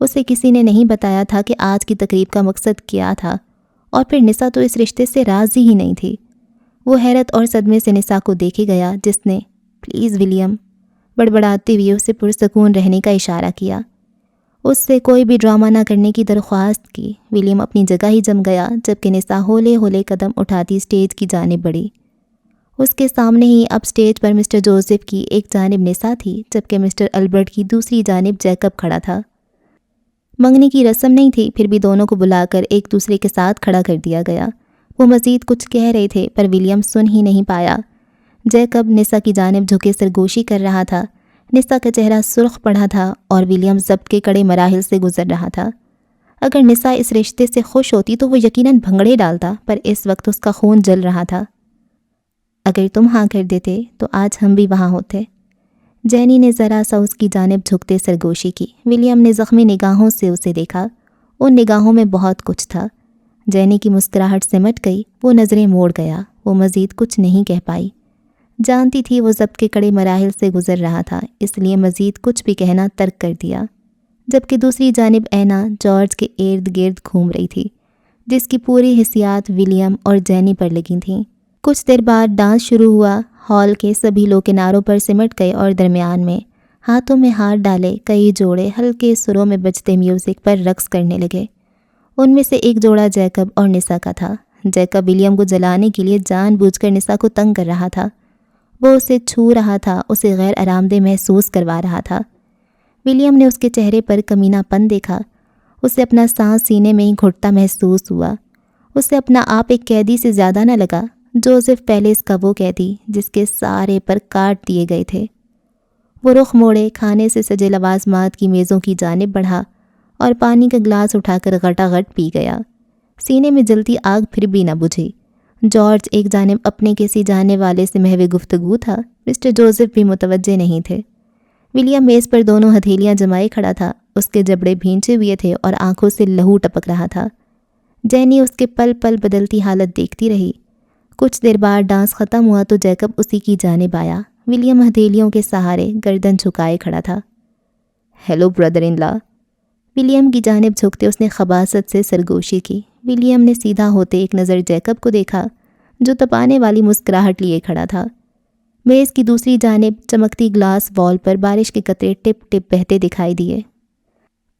اسے کسی نے نہیں بتایا تھا کہ آج کی تقریب کا مقصد کیا تھا، اور پھر نسا تو اس رشتے سے راضی ہی نہیں تھی۔ وہ حیرت اور صدمے سے نسا کو دیکھے گیا، جس نے پلیز ولیم بڑبڑاتے ہوئے اسے پرسکون رہنے کا اشارہ کیا، اس سے کوئی بھی ڈرامہ نہ کرنے کی درخواست کی۔ ولیم اپنی جگہ ہی جم گیا، جبکہ نسا ہولے ہولے قدم اٹھاتی اسٹیج کی جانب بڑھی۔ اس کے سامنے ہی اب اسٹیج پر مسٹر جوزف کی ایک جانب نسا تھی، جبکہ مسٹر البرٹ کی دوسری جانب جیکب کھڑا تھا۔ منگنی کی رسم نہیں تھی، پھر بھی دونوں کو بلا کر ایک دوسرے کے ساتھ کھڑا کر دیا گیا۔ وہ مزید کچھ کہہ رہے تھے پر ولیم سن ہی نہیں پایا۔ جیکب نسا کی جانب جھکے سرگوشی کر رہا تھا۔ نسا کا چہرہ سرخ پڑا تھا اور ولیم ضبط کے کڑے مراحل سے گزر رہا تھا۔ اگر نسا اس رشتے سے خوش ہوتی تو وہ یقیناً بھنگڑے ڈالتا، پر اس وقت اس کا خون جل رہا تھا۔ اگر تم ہاں کر دیتے تو آج ہم بھی وہاں ہوتے۔ جینی نے ذرا سا اس کی جانب جھکتے سرگوشی کی۔ ولیم نے زخمی نگاہوں سے اسے دیکھا، ان نگاہوں میں بہت کچھ تھا۔ جینی کی مسکراہٹ سمٹ گئی، وہ نظریں موڑ گیا، وہ مزید کچھ نہیں کہہ پائی۔ جانتی تھی وہ ضبط کے کڑے مراحل سے گزر رہا تھا، اس لیے مزید کچھ بھی کہنا ترک کر دیا۔ جبکہ دوسری جانب اینا جارج کے ارد گرد گھوم رہی تھی، جس کی پوری حسیات ولیم اور جینی پر لگی تھیں۔ کچھ دیر بعد ڈانس شروع ہوا۔ ہال کے سبھی لوگ کناروں پر سمٹ گئے اور درمیان میں ہاتھوں میں ہاتھ ڈالے کئی جوڑے ہلکے سروں میں بجتے میوزک پر رقص کرنے لگے۔ ان میں سے ایک جوڑا جیکب اور نسا کا تھا۔ جیکب ولیم کو جلانے کے لیے جان بوجھ کر نسا کو تنگ کر رہا تھا۔ وہ اسے چھو رہا تھا، اسے غیر آرام دہ محسوس کروا رہا تھا۔ ولیم نے اس کے چہرے پر کمینہ پن دیکھا، اسے اپنا سانس سینے میں ہی گھٹتا محسوس ہوا۔ اسے اپنا آپ ایک قیدی سے زیادہ نہ لگا، جوزف پیلس کا وہ قیدی جس کے سارے پر کاٹ دیے گئے تھے۔ وہ رخ موڑے کھانے سے سجے لوازمات کی میزوں کی جانب بڑھا اور پانی کا گلاس اٹھا کر غٹا غٹ پی گیا۔ سینے میں جلتی آگ پھر بھی نہ بجھی۔ جارج ایک جانب اپنے کسی جانے والے سے محو گفتگو تھا، مسٹر جوزف بھی متوجہ نہیں تھے۔ ولیم میز پر دونوں ہتھیلیاں جمائے کھڑا تھا، اس کے جبڑے بھینچے ہوئے تھے اور آنکھوں سے لہو ٹپک رہا تھا۔ جینی اس کے پل پل بدلتی حالت دیکھتی رہی۔ کچھ دیر بعد ڈانس ختم ہوا تو جیکب اسی کی جانب آیا۔ ولیم ہتھیلیوں کے سہارے گردن جھکائے کھڑا تھا۔ Hello brother in law. William کی جانب جھکتے اس نے خباثت سے سرگوشی کی۔ ولیم نے سیدھا ہوتے ایک نظر جیکب کو دیکھا، جو تپانے والی مسکراہٹ لیے کھڑا تھا۔ میز کی دوسری جانب چمکتی گلاس وال پر بارش کے قطرے ٹپ ٹپ بہتے دکھائی دیے۔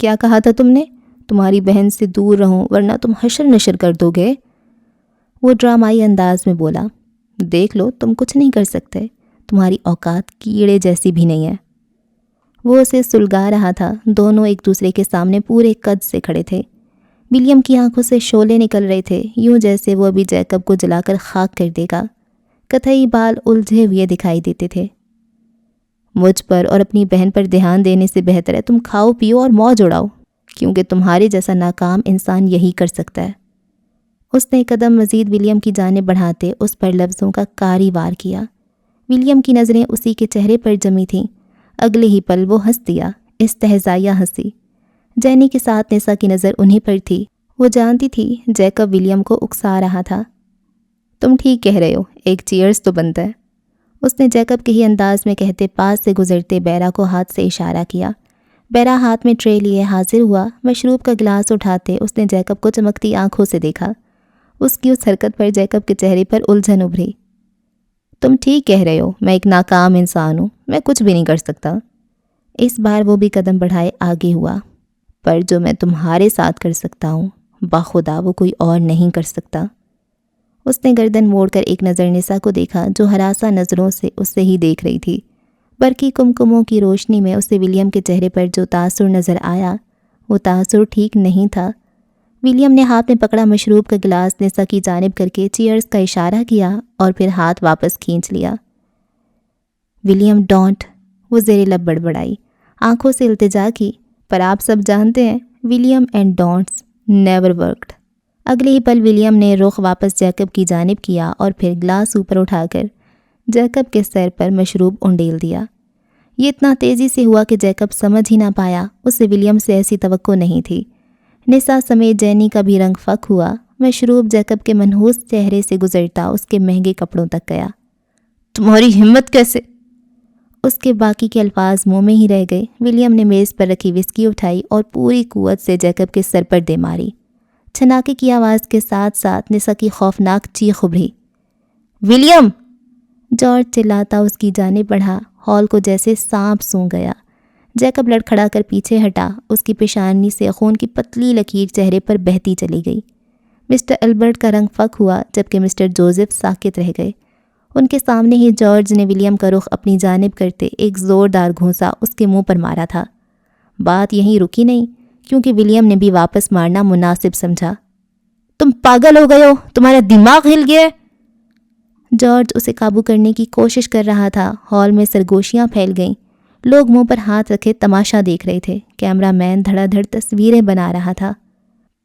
کیا کہا تھا تم نے؟ تمہاری بہن سے دور رہوں ورنہ تم حشر نشر کر دو گے، وہ ڈرامائی انداز میں بولا۔ دیکھ لو تم کچھ نہیں کر سکتے، تمہاری اوقات کیڑے جیسی بھی نہیں ہے۔ وہ اسے سلگا رہا تھا۔ دونوں ایک دوسرے کے سامنے پورے قد سے کھڑے تھے۔ ولیم کی آنکھوں سے شعلے نکل رہے تھے، یوں جیسے وہ ابھی جیکب کو جلا کر خاک کر دے گا۔ کتھئی بال الجھے ہوئے دکھائی دیتے تھے۔ مجھ پر اور اپنی بہن پر دھیان دینے سے بہتر ہے تم کھاؤ پیو اور موج اڑاؤ، کیونکہ تمہارے جیسا ناکام انسان یہی کر سکتا ہے۔ اس نے قدم مزید ولیم کی جانب بڑھاتے اس پر لفظوں کا کاری وار کیا۔ ولیم کی نظریں اسی کے چہرے پر جمی تھیں۔ اگلے ہی پل وہ ہنس دیا، استہزائیہ ہنسی۔ جینی کے ساتھ نسا کی نظر انہی پر تھی۔ وہ جانتی تھی جیکب ولیم کو اکسا رہا تھا۔ تم ٹھیک کہہ رہے ہو، ایک چیئرز تو بنتا ہے، اس نے جیکب کے ہی انداز میں کہتے پاس سے گزرتے بیرا کو ہاتھ سے اشارہ کیا۔ بیرا ہاتھ میں ٹرے لیے حاضر ہوا۔ مشروب کا گلاس اٹھاتے اس نے جیکب کو چمکتی آنکھوں سے دیکھا۔ اس کی اس حرکت پر جیکب کے چہرے پر الجھن ابھری۔ تم ٹھیک کہہ رہے ہو، میں ایک ناکام انسان ہوں، میں کچھ بھی نہیں کر سکتا۔ اس بار وہ بھی قدم بڑھائے آگے ہوا۔ پر جو میں تمہارے ساتھ کر سکتا ہوں، باخدا وہ کوئی اور نہیں کر سکتا۔ اس نے گردن موڑ کر ایک نظر نسا کو دیکھا، جو ہراساں نظروں سے اسے ہی دیکھ رہی تھی۔ برقی کمکموں کی روشنی میں اسے ولیم کے چہرے پر جو تاثر نظر آیا، وہ تاثر ٹھیک نہیں تھا۔ ولیم نے ہاتھ میں پکڑا مشروب کا گلاس نسا کی جانب کر کے چیئرز کا اشارہ کیا اور پھر ہاتھ واپس کھینچ لیا۔ ولیم ڈونٹ، وہ زیر لب بڑبڑائی، آنکھوں سے التجا کی، پر آپ سب جانتے ہیں William and don'ts never worked. اگلے ہی پل ولیم نے رخ واپس جیکب کی جانب کیا اور پھر گلاس اوپر اٹھا کر جیکب کے سر پر مشروب انڈیل دیا۔ یہ اتنا تیزی سے ہوا کہ جیکب سمجھ ہی نہ پایا، اسے ولیم سے ایسی توقع نہیں تھی۔ نسا سمیت جینی کا بھی رنگ فک ہوا۔ مشروب جیکب کے منحوس چہرے سے گزرتا اس کے مہنگے کپڑوں تک گیا۔ تمہاری ہمت کیسے؟ اس کے باقی کے الفاظ منہ میں ہی رہ گئے۔ ولیم نے میز پر رکھی وسکی اٹھائی اور پوری قوت سے جیکب کے سر پر دے ماری۔ چھناکے کی آواز کے ساتھ ساتھ نسا کی خوفناک چیخ ابھری۔ ولیم! جارج چلاتا اس کی جانب بڑھا، ہال کو جیسے سانپ سونگھ گیا۔ جیکب لڑکھڑا کر پیچھے ہٹا، اس کی پیشانی سے خون کی پتلی لکیر چہرے پر بہتی چلی گئی۔ مسٹر البرٹ کا رنگ فک ہوا جبکہ مسٹر جوزف ساکت رہ گئے۔ ان کے سامنے ہی جارج نے ولیم کا رخ اپنی جانب کرتے ایک زوردار گھونسا اس کے منہ پر مارا تھا۔ بات یہیں رکی نہیں، کیونکہ ولیم نے بھی واپس مارنا مناسب سمجھا۔ تم پاگل ہو گئے ہو، تمہارا دماغ ہل گیا ہے۔ جارج اسے قابو کرنے کی کوشش کر رہا تھا۔ ہال میں سرگوشیاں پھیل گئیں، لوگ منہ پر ہاتھ رکھے تماشا دیکھ رہے تھے۔ کیمرہ مین دھڑا دھڑ تصویریں بنا رہا تھا۔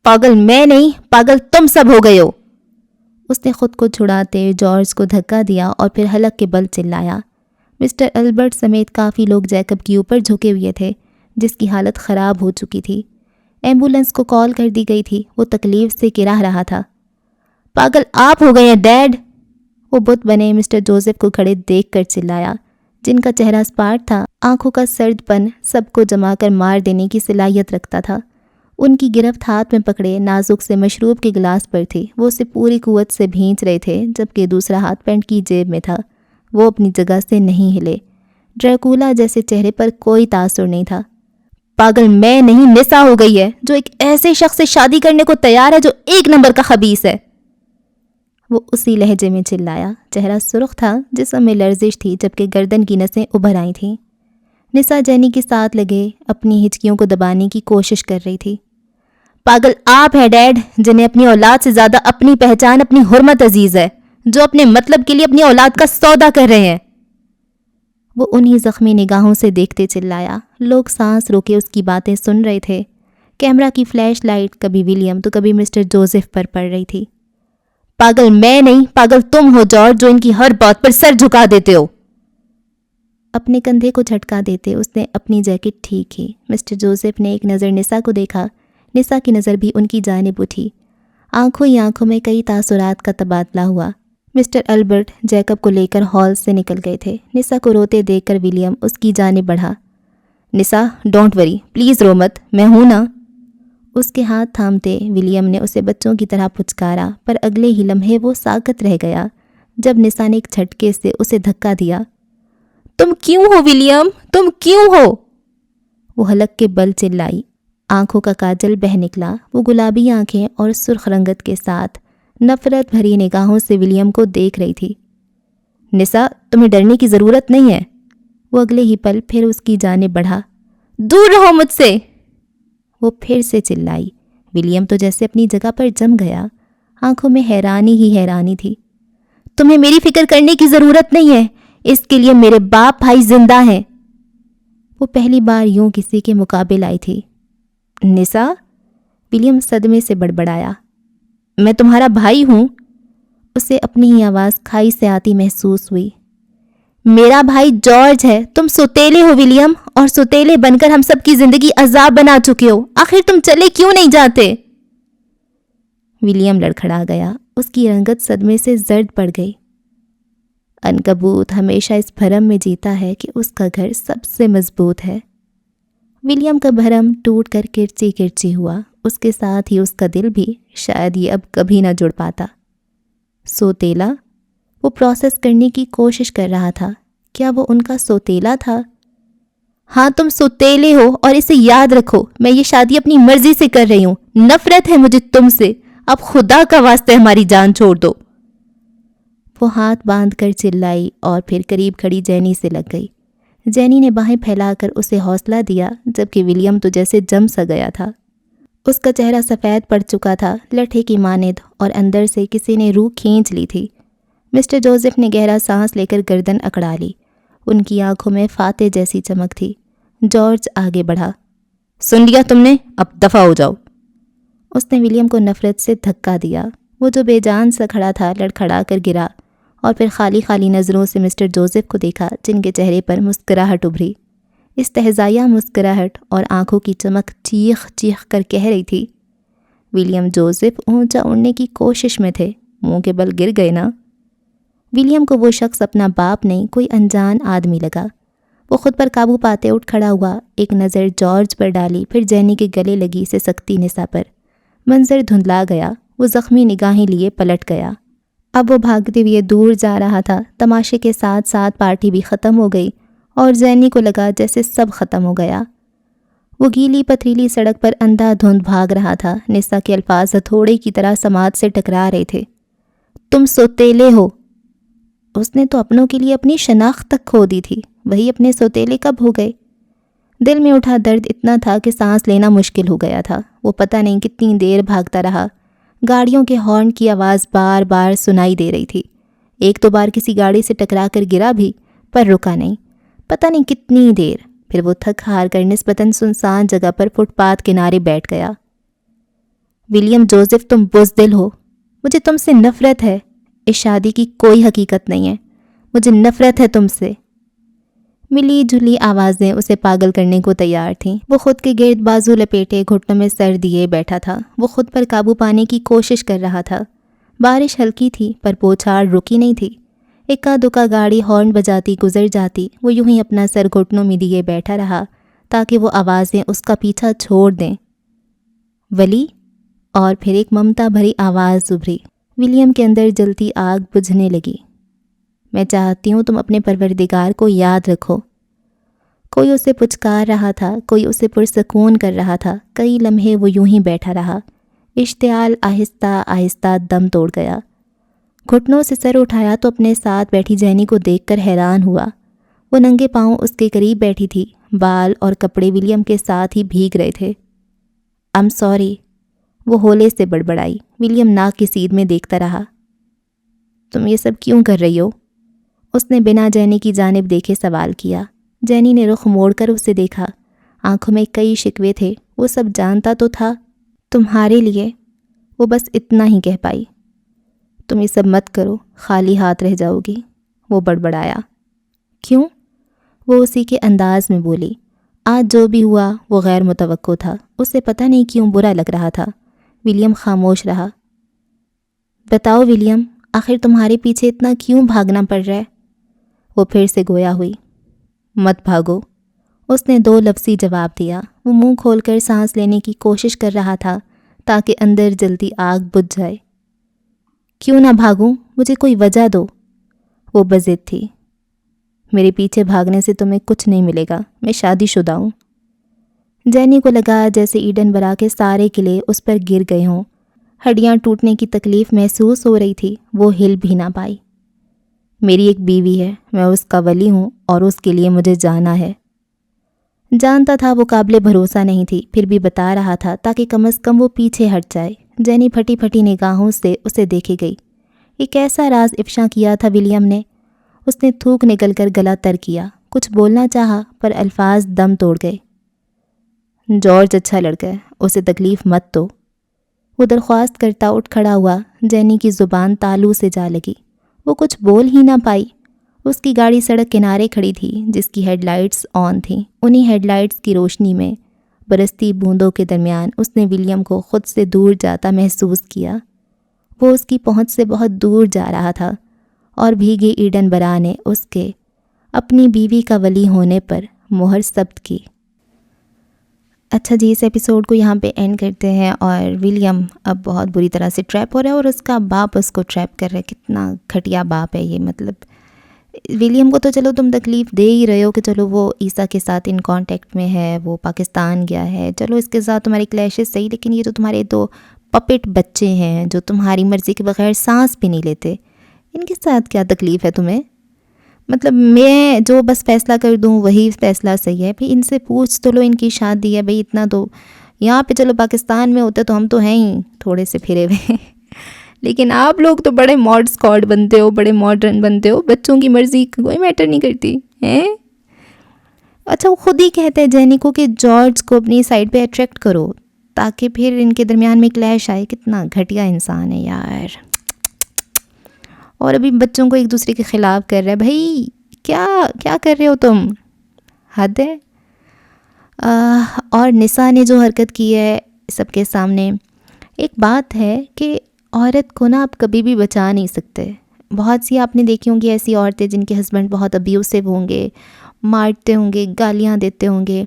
پاگل میں نہیں، پاگل تم سب ہو گئے ہو۔ اس نے خود کو چھڑاتے جارج کو دھکا دیا اور پھر حلق کے بل چلایا۔ مسٹر البرٹ سمیت کافی لوگ جیکب کے اوپر جھکے ہوئے تھے، جس کی حالت خراب ہو چکی تھی۔ ایمبولینس کو کال کر دی گئی تھی، وہ تکلیف سے کرہ رہا تھا۔ پاگل آپ ہو گئے ہیں ڈیڈ! وہ بت بنے مسٹر جوزف کو کھڑے دیکھ کر چلایا، جن کا چہرہ سپاٹ تھا، آنکھوں کا سرد پن سب کو جما کر مار دینے کی صلاحیت رکھتا تھا۔ ان کی گرفت ہاتھ میں پکڑے نازک سے مشروب کے گلاس پر تھی۔ وہ اسے پوری قوت سے بھینچ رہے تھے جبکہ دوسرا ہاتھ پینٹ کی جیب میں تھا۔ وہ اپنی جگہ سے نہیں ہلے۔ ڈریکولا جیسے چہرے پر کوئی تاثر نہیں تھا۔ پاگل میں نہیں، نسا ہو گئی ہے، جو ایک ایسے شخص سے شادی کرنے کو تیار ہے جو ایک نمبر کا خبیث ہے۔ وہ اسی لہجے میں چلایا۔ چہرہ سرخ تھا، جسم میں لرزش تھی جبکہ گردن کی نسیں ابھر آئی تھیں۔ نسا جینی کے ساتھ لگے اپنی ہچکیوں کو دبانے کی کوشش کر رہی تھی۔ پاگل آپ ہیں ڈیڈ، جنہیں اپنی اولاد سے زیادہ اپنی پہچان، اپنی حرمت عزیز ہے، جو اپنے مطلب کے لیے اپنی اولاد کا سودا کر رہے ہیں۔ وہ انہی زخمی نگاہوں سے دیکھتے چلایا۔ لوگ سانس روکے اس کی باتیں سن رہے تھے۔ کیمرہ کی فلیش لائٹ کبھی ولیم تو کبھی مسٹر جوزف پر پڑ رہی تھی۔ پاگل میں نہیں، پاگل تم ہو جارج، جو ان کی ہر بات پر سر جھکا دیتے ہو۔ اپنے کندھے کو جھٹکا دیتے اس نے اپنی جیکٹ ٹھیک کی۔ مسٹر جوزف نے ایک نظر نسا کو دیکھا۔ نسا کی نظر بھی ان کی جانب اٹھی۔ آنکھوں ہی آنکھوں میں کئی تاثرات کا تبادلہ ہوا۔ مسٹر البرٹ جیکب کو لے کر ہال سے نکل گئے تھے۔ نسا کو روتے دیکھ کر ولیم اس کی جانب بڑھا۔ نسا ڈونٹ وری، پلیز رو مت، میں ہوں نا۔ اس کے ہاتھ تھامتے ولیم نے اسے بچوں کی طرح پچکارا، پر اگلے ہی لمحے وہ ساکت رہ گیا جب نسا نے ایک جھٹکے سے اسے دھکا دیا۔ تم کیوں ہو ولیم، تم کیوں ہو؟ وہ حلق کے بل چلائی۔ آنکھوں کا کاجل بہہ نکلا۔ وہ گلابی آنکھیں اور سرخ رنگت کے ساتھ نفرت بھری نگاہوں سے ولیم کو دیکھ رہی تھی۔ نسا تمہیں ڈرنے کی ضرورت نہیں ہے۔ وہ اگلے ہی پل پھر اس کی جانب بڑھا۔ دور رہو مجھ سے! وہ پھر سے چلائی۔ ولیم تو جیسے اپنی جگہ پر جم گیا۔ آنکھوں میں حیرانی ہی حیرانی تھی۔ تمہیں میری فکر کرنے کی ضرورت نہیں ہے، اس کے لیے میرے باپ بھائی زندہ ہیں۔ وہ پہلی بار یوں کسی کے مقابل آئی تھی۔ نسا؟ ولیم صدمے سے بڑبڑایا۔ میں تمہارا بھائی ہوں۔ اسے اپنی ہی آواز کھائی سے آتی محسوس ہوئی۔ میرا بھائی جارج ہے، تم سوتیلے ہو ولیم، اور سوتیلے بن کر ہم سب کی زندگی عذاب بنا چکے ہو۔ آخر تم چلے کیوں نہیں جاتے؟ ولیم لڑکھڑا گیا۔ اس کی رنگت صدمے سے زرد پڑ گئی۔ عنکبوت ہمیشہ اس بھرم میں جیتا ہے کہ اس کا گھر سب سے مضبوط ہے۔ ولیم کا بھرم ٹوٹ کر کرچی کرچی ہوا۔ اس کے ساتھ ہی اس کا دل بھی، شاید یہ اب کبھی نہ جڑ پاتا۔ سوتیلا؟ وہ پروسیس کرنے کی کوشش کر رہا تھا۔ کیا وہ ان کا سوتیلا تھا؟ ہاں تم سوتیلے ہو، اور اسے یاد رکھو، میں یہ شادی اپنی مرضی سے کر رہی ہوں۔ نفرت ہے مجھے تم سے، اب خدا کا واسطے ہماری جان چھوڑ دو۔ وہ ہاتھ باندھ کر چلائی اور پھر قریب کھڑی جینی سے لگ گئی۔ جینی نے باہیں پھیلا کر اسے حوصلہ دیا جبکہ ولیم تو جیسے جم سا گیا تھا۔ اس کا چہرہ سفید پڑ چکا تھا، لٹھے کی مانند، اور اندر سے کسی نے روح کھینچ لی تھی۔ مسٹر جوزف نے گہرا سانس لے کر گردن اکڑا لی۔ ان کی آنکھوں میں فاتح جیسی چمک تھی۔ جارج آگے بڑھا۔ سن لیا تم نے، اب دفع ہو جاؤ۔ اس نے ولیم کو نفرت سے دھکا دیا۔ وہ جو بے جان سا کھڑا تھا لڑکھڑا کر گرا، اور پھر خالی خالی نظروں سے مسٹر جوزف کو دیکھا، جن کے چہرے پر مسکراہٹ ابھری۔ استہزائیہ مسکراہٹ، اور آنکھوں کی چمک چیخ چیخ کر کہہ رہی تھی، ولیم جوزف اونچا اڑنے کی کوشش میں تھے، منہ کے بل گر گئے نا۔ ولیم کو وہ شخص اپنا باپ نہیں، کوئی انجان آدمی لگا۔ وہ خود پر قابو پاتے اٹھ کھڑا ہوا، ایک نظر جارج پر ڈالی، پھر جینی کے گلے لگی سے سکتی نسا پر۔ منظر دھندلا گیا، وہ زخمی نگاہیں لیے پلٹ گیا۔ اب وہ بھاگتے ہوئے دور جا رہا تھا۔ تماشے کے ساتھ ساتھ پارٹی بھی ختم ہو گئی اور زینی کو لگا جیسے سب ختم ہو گیا۔ وہ گیلی پتھریلی سڑک پر اندھا دھند بھاگ رہا تھا۔ نسا کے الفاظ ہتھوڑے کی طرح سماعت سے ٹکرا رہے تھے۔ تم سوتیلے ہو۔ اس نے تو اپنوں کے لیے اپنی شناخت تک کھو دی تھی، وہی اپنے سوتیلے کب ہو گئے؟ دل میں اٹھا درد اتنا تھا کہ سانس لینا مشکل ہو گیا تھا۔ وہ پتہ نہیں کتنی دیر بھاگتا رہا۔ گاڑیوں کے ہارن کی آواز بار بار سنائی دے رہی تھی۔ ایک دو بار کسی گاڑی سے ٹکرا کر گرا بھی، پر رکا نہیں۔ پتہ نہیں کتنی دیر، پھر وہ تھک ہار کر نسبتاً سنسان جگہ پر فٹ پاتھ کنارے بیٹھ گیا۔ ولیم جوزف، تم بزدل ہو، مجھے تم سے نفرت ہے۔ اس شادی کی کوئی حقیقت نہیں ہے، مجھے نفرت ہے تم سے۔ ملی جھلی آوازیں اسے پاگل کرنے کو تیار تھیں۔ وہ خود کے گرد بازو لپیٹے گھٹنوں میں سر دیے بیٹھا تھا۔ وہ خود پر قابو پانے کی کوشش کر رہا تھا۔ بارش ہلکی تھی پر بوچھاڑ رکی نہیں تھی۔ اکا دکا گاڑی ہارن بجاتی گزر جاتی، وہ یوں ہی اپنا سر گھٹنوں میں دیے بیٹھا رہا تاکہ وہ آوازیں اس کا پیچھا چھوڑ دیں۔ ولی، اور پھر ایک ممتا بھری آواز ابھری۔ ولیم کے اندر جلتی آگ بجھنے لگی۔ میں چاہتی ہوں تم اپنے پروردگار کو یاد رکھو۔ کوئی اسے پچکار رہا تھا، کوئی اسے پرسکون کر رہا تھا۔ کئی لمحے وہ یوں ہی بیٹھا رہا۔ اشتعال آہستہ آہستہ دم توڑ گیا۔ گھٹنوں سے سر اٹھایا تو اپنے ساتھ بیٹھی جینی کو دیکھ کر حیران ہوا۔ وہ ننگے پاؤں اس کے قریب بیٹھی تھی۔ بال اور کپڑے ولیم کے ساتھ ہی بھیگ رہے تھے۔ I'm sorry، وہ ہولے سے بڑبڑائی۔ ولیم ناک کی سیدھ میں دیکھتا رہا۔ تم یہ سب کیوں کر رہی ہو؟ اس نے بنا جینی کی جانب دیکھے سوال کیا۔ جینی نے رخ موڑ کر اسے دیکھا۔ آنکھوں میں کئی شکوے تھے۔ وہ سب جانتا تو تھا۔ تمہارے لیے، وہ بس اتنا ہی کہہ پائی۔ تم یہ سب مت کرو، خالی ہاتھ رہ جاؤ گی، وہ بڑبڑایا۔ کیوں؟ وہ اسی کے انداز میں بولی۔ آج جو بھی ہوا وہ غیر متوقع تھا۔ اسے پتہ نہیں کیوں برا لگ رہا تھا۔ ولیم خاموش رہا۔ بتاؤ ولیم، آخر تمہارے پیچھے اتنا کیوں بھاگنا پڑ رہا ہے؟ وہ پھر سے گویا ہوئی۔ مت بھاگو، اس نے دو لفظی جواب دیا۔ وہ منہ کھول کر سانس لینے کی کوشش کر رہا تھا تاکہ اندر جلتی آگ بجھ جائے۔ کیوں نہ بھاگوں؟ مجھے کوئی وجہ دو۔ وہ بضد تھی۔ میرے پیچھے بھاگنے سے تمہیں کچھ نہیں ملے گا، میں شادی شدہ ہوں۔ جینی کو لگا جیسے ایڈن برا کے سارے قلعے اس پر گر گئے ہوں۔ ہڈیاں ٹوٹنے کی تکلیف محسوس ہو رہی تھی۔ وہ ہل بھی نہ پائی۔ میری ایک بیوی ہے، میں اس کا ولی ہوں اور اس کے لیے مجھے جانا ہے۔ جانتا تھا وہ قابل بھروسہ نہیں تھی، پھر بھی بتا رہا تھا تاکہ کم از کم وہ پیچھے ہٹ جائے۔ جینی پھٹی پھٹی نگاہوں سے اسے دیکھے گئی۔ یہ کیسا راز افشا کیا تھا ولیم نے؟ اس نے تھوک نکل کر گلا تر کیا۔ کچھ بولنا چاہا پر الفاظ دم توڑ گئے۔ جارج اچھا لڑکا ہے، اسے تکلیف مت دو۔ وہ درخواست کرتا اٹھ کھڑا ہوا۔ جینی کی زبان تالو سے جا لگی۔ وہ کچھ بول ہی نہ پائی۔ اس کی گاڑی سڑک کنارے کھڑی تھی جس کی ہیڈ لائٹس آن تھیں۔ انہی ہیڈ لائٹس کی روشنی میں برستی بوندوں کے درمیان اس نے ولیم کو خود سے دور جاتا محسوس کیا۔ وہ اس کی پہنچ سے بہت دور جا رہا تھا اور بھیگے ایڈن برا نے اس کے اپنی بیوی کا ولی ہونے پر مہر ثبت کی۔ اچھا جی، اس ایپیسوڈ کو یہاں پہ اینڈ کرتے ہیں۔ اور ولیم اب بہت بری طرح سے ٹریپ ہو رہا ہے اور اس کا باپ اس کو ٹریپ کر رہا ہے۔ کتنا گھٹیا باپ ہے یہ۔ مطلب ولیم کو تو چلو تم تکلیف دے ہی رہے ہو کہ چلو وہ عیسیٰ کے ساتھ ان کانٹیکٹ میں ہے، وہ پاکستان گیا ہے، چلو اس کے ساتھ تمہاری کلیشز صحیح، لیکن یہ جو تمہارے دو پپٹ بچے ہیں جو تمہاری مرضی کے بغیر سانس بھی نہیں لیتے، ان کے ساتھ کیا تکلیف ہے تمہیں؟ مطلب میں جو بس فیصلہ کر دوں وہی فیصلہ صحیح ہے؟ بھئی ان سے پوچھ تو لو، ان کی شادی ہے بھئی، اتنا تو یہاں پہ چلو پاکستان میں ہوتے تو ہم تو ہیں ہی تھوڑے سے پھرے ہوئے لیکن آپ لوگ تو بڑے ماڈ اسکواڈ بنتے ہو، بڑے ماڈرن بنتے ہو، بچوں کی مرضی کوئی میٹر نہیں کرتی ہیں۔ اچھا وہ خود ہی کہتے ہیں جینی کو کہ جارج کو اپنی سائڈ پہ اٹریکٹ کرو تاکہ پھر ان کے درمیان میں کلیش آئے۔ کتنا گھٹیا انسان ہے یار، اور ابھی بچوں کو ایک دوسرے کے خلاف کر رہا ہے۔ بھائی کیا کر رہے ہو تم؟ حد ہے۔ اور نسا نے جو حرکت کی ہے سب کے سامنے، ایک بات ہے کہ عورت کو نا آپ کبھی بھی بچا نہیں سکتے۔ بہت سی آپ نے دیکھی ہوں گی ایسی عورتیں جن کے ہسبینڈ بہت ابیوسو ہوں گے، مارتے ہوں گے، گالیاں دیتے ہوں گے،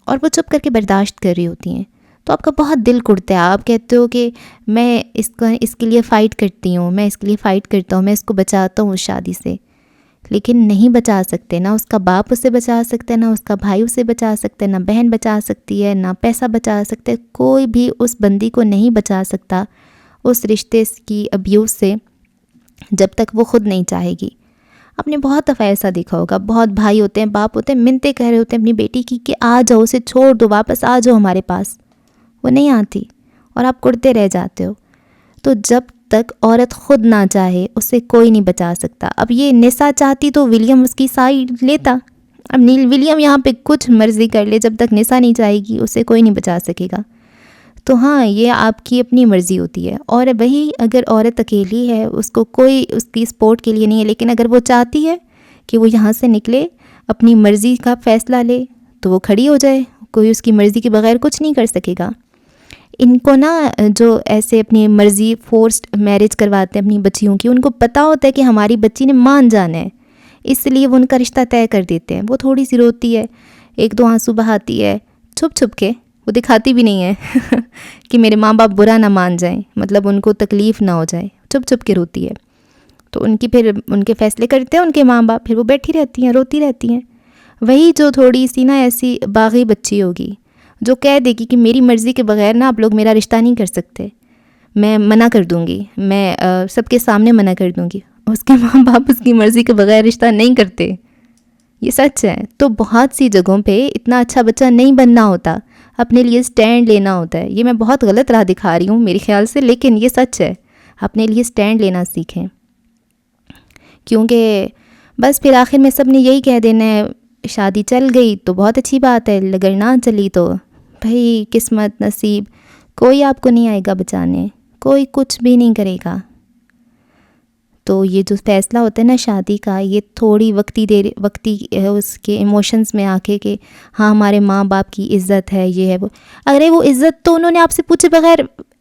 اور وہ چپ کر کے برداشت کر رہی ہوتی ہیں. تو آپ کا بہت دل کڑتا ہے، آپ کہتے ہو کہ میں اس کے لیے فائٹ کرتی ہوں، میں اس کے لیے فائٹ کرتا ہوں، میں اس کو بچاتا ہوں اس شادی سے. لیکن نہیں بچا سکتے. نہ اس کا باپ اسے بچا سکتا ہے، نہ اس کا بھائی اسے بچا سکتا ہے، نہ بہن بچا سکتی ہے، نہ پیسہ بچا سکتے. کوئی بھی اس بندی کو نہیں بچا سکتا اس رشتے کی ابیوز سے جب تک وہ خود نہیں چاہے گی. آپ نے بہت دفعہ ایسا دیکھا ہوگا، بہت بھائی ہوتے ہیں، باپ ہوتے ہیں، منتیں کہہ رہے ہوتے ہیں اپنی بیٹی کی کہ آ جاؤ، اسے چھوڑ دو، واپس آ جاؤ ہمارے پاس. وہ نہیں آتی اور آپ کڑتے رہ جاتے ہو. تو جب تک عورت خود نہ چاہے اسے کوئی نہیں بچا سکتا. اب یہ نسا چاہتی تو ولیم اس کی سائیڈ لیتا. اب ولیم یہاں پہ کچھ مرضی کر لے، جب تک نسا نہیں چاہے گی اسے کوئی نہیں بچا سکے گا. تو ہاں، یہ آپ کی اپنی مرضی ہوتی ہے. اور وہی اگر عورت اکیلی ہے، اس کو کوئی اس کی سپورٹ کے لیے نہیں ہے، لیکن اگر وہ چاہتی ہے کہ وہ یہاں سے نکلے، اپنی مرضی کا فیصلہ لے، تو وہ کھڑی ہو جائے. کوئی اس کی مرضی کے بغیر کچھ نہیں کر سکے گا. ان کو نا جو ایسے اپنی مرضی فورسڈ میرج کرواتے ہیں اپنی بچیوں کی، ان کو پتہ ہوتا ہے کہ ہماری بچی نے مان جانا ہے، اس لیے وہ ان کا رشتہ طے کر دیتے ہیں. وہ تھوڑی سی روتی ہے، ایک دو آنسو بہاتی ہے چھپ چھپ کے، وہ دکھاتی بھی نہیں ہے کہ میرے ماں باپ برا نہ مان جائیں، مطلب ان کو تکلیف نہ ہو جائے، چھپ چھپ کے روتی ہے. تو ان کی پھر ان کے فیصلے کرتے ہیں ان کے ماں باپ، پھر وہ بیٹھی رہتی ہیں، روتی رہتی ہیں. وہی جو تھوڑی سی نا ایسی باغی بچی ہوگی جو کہہ دے گی کہ میری مرضی کے بغیر نا آپ لوگ میرا رشتہ نہیں کر سکتے، میں منع کر دوں گی، میں سب کے سامنے منع کر دوں گی. اس کے ماں باپ اس کی مرضی کے بغیر رشتہ نہیں کرتے. یہ سچ ہے. تو بہت سی جگہوں پہ اتنا اچھا بچہ نہیں بننا ہوتا، اپنے لیے سٹینڈ لینا ہوتا ہے. یہ میں بہت غلط راہ دکھا رہی ہوں میرے خیال سے، لیکن یہ سچ ہے. اپنے لیے سٹینڈ لینا سیکھیں، کیونکہ بس پھر آخر میں سب نے یہی کہہ دینا ہے شادی چل گئی تو بہت اچھی بات ہے، اگر نہ چلی تو بھائی قسمت نصیب، کوئی آپ کو نہیں آئے گا بچانے، کوئی کچھ بھی نہیں کرے گا. تو یہ جو فیصلہ ہوتا ہے نا شادی کا، یہ تھوڑی وقتی اس کے ایموشنز میں آ کے کہ ہاں ہمارے ماں باپ کی عزت ہے، یہ ہے وہ. اگر وہ عزت تو انہوں نے آپ سے پوچھے بغیر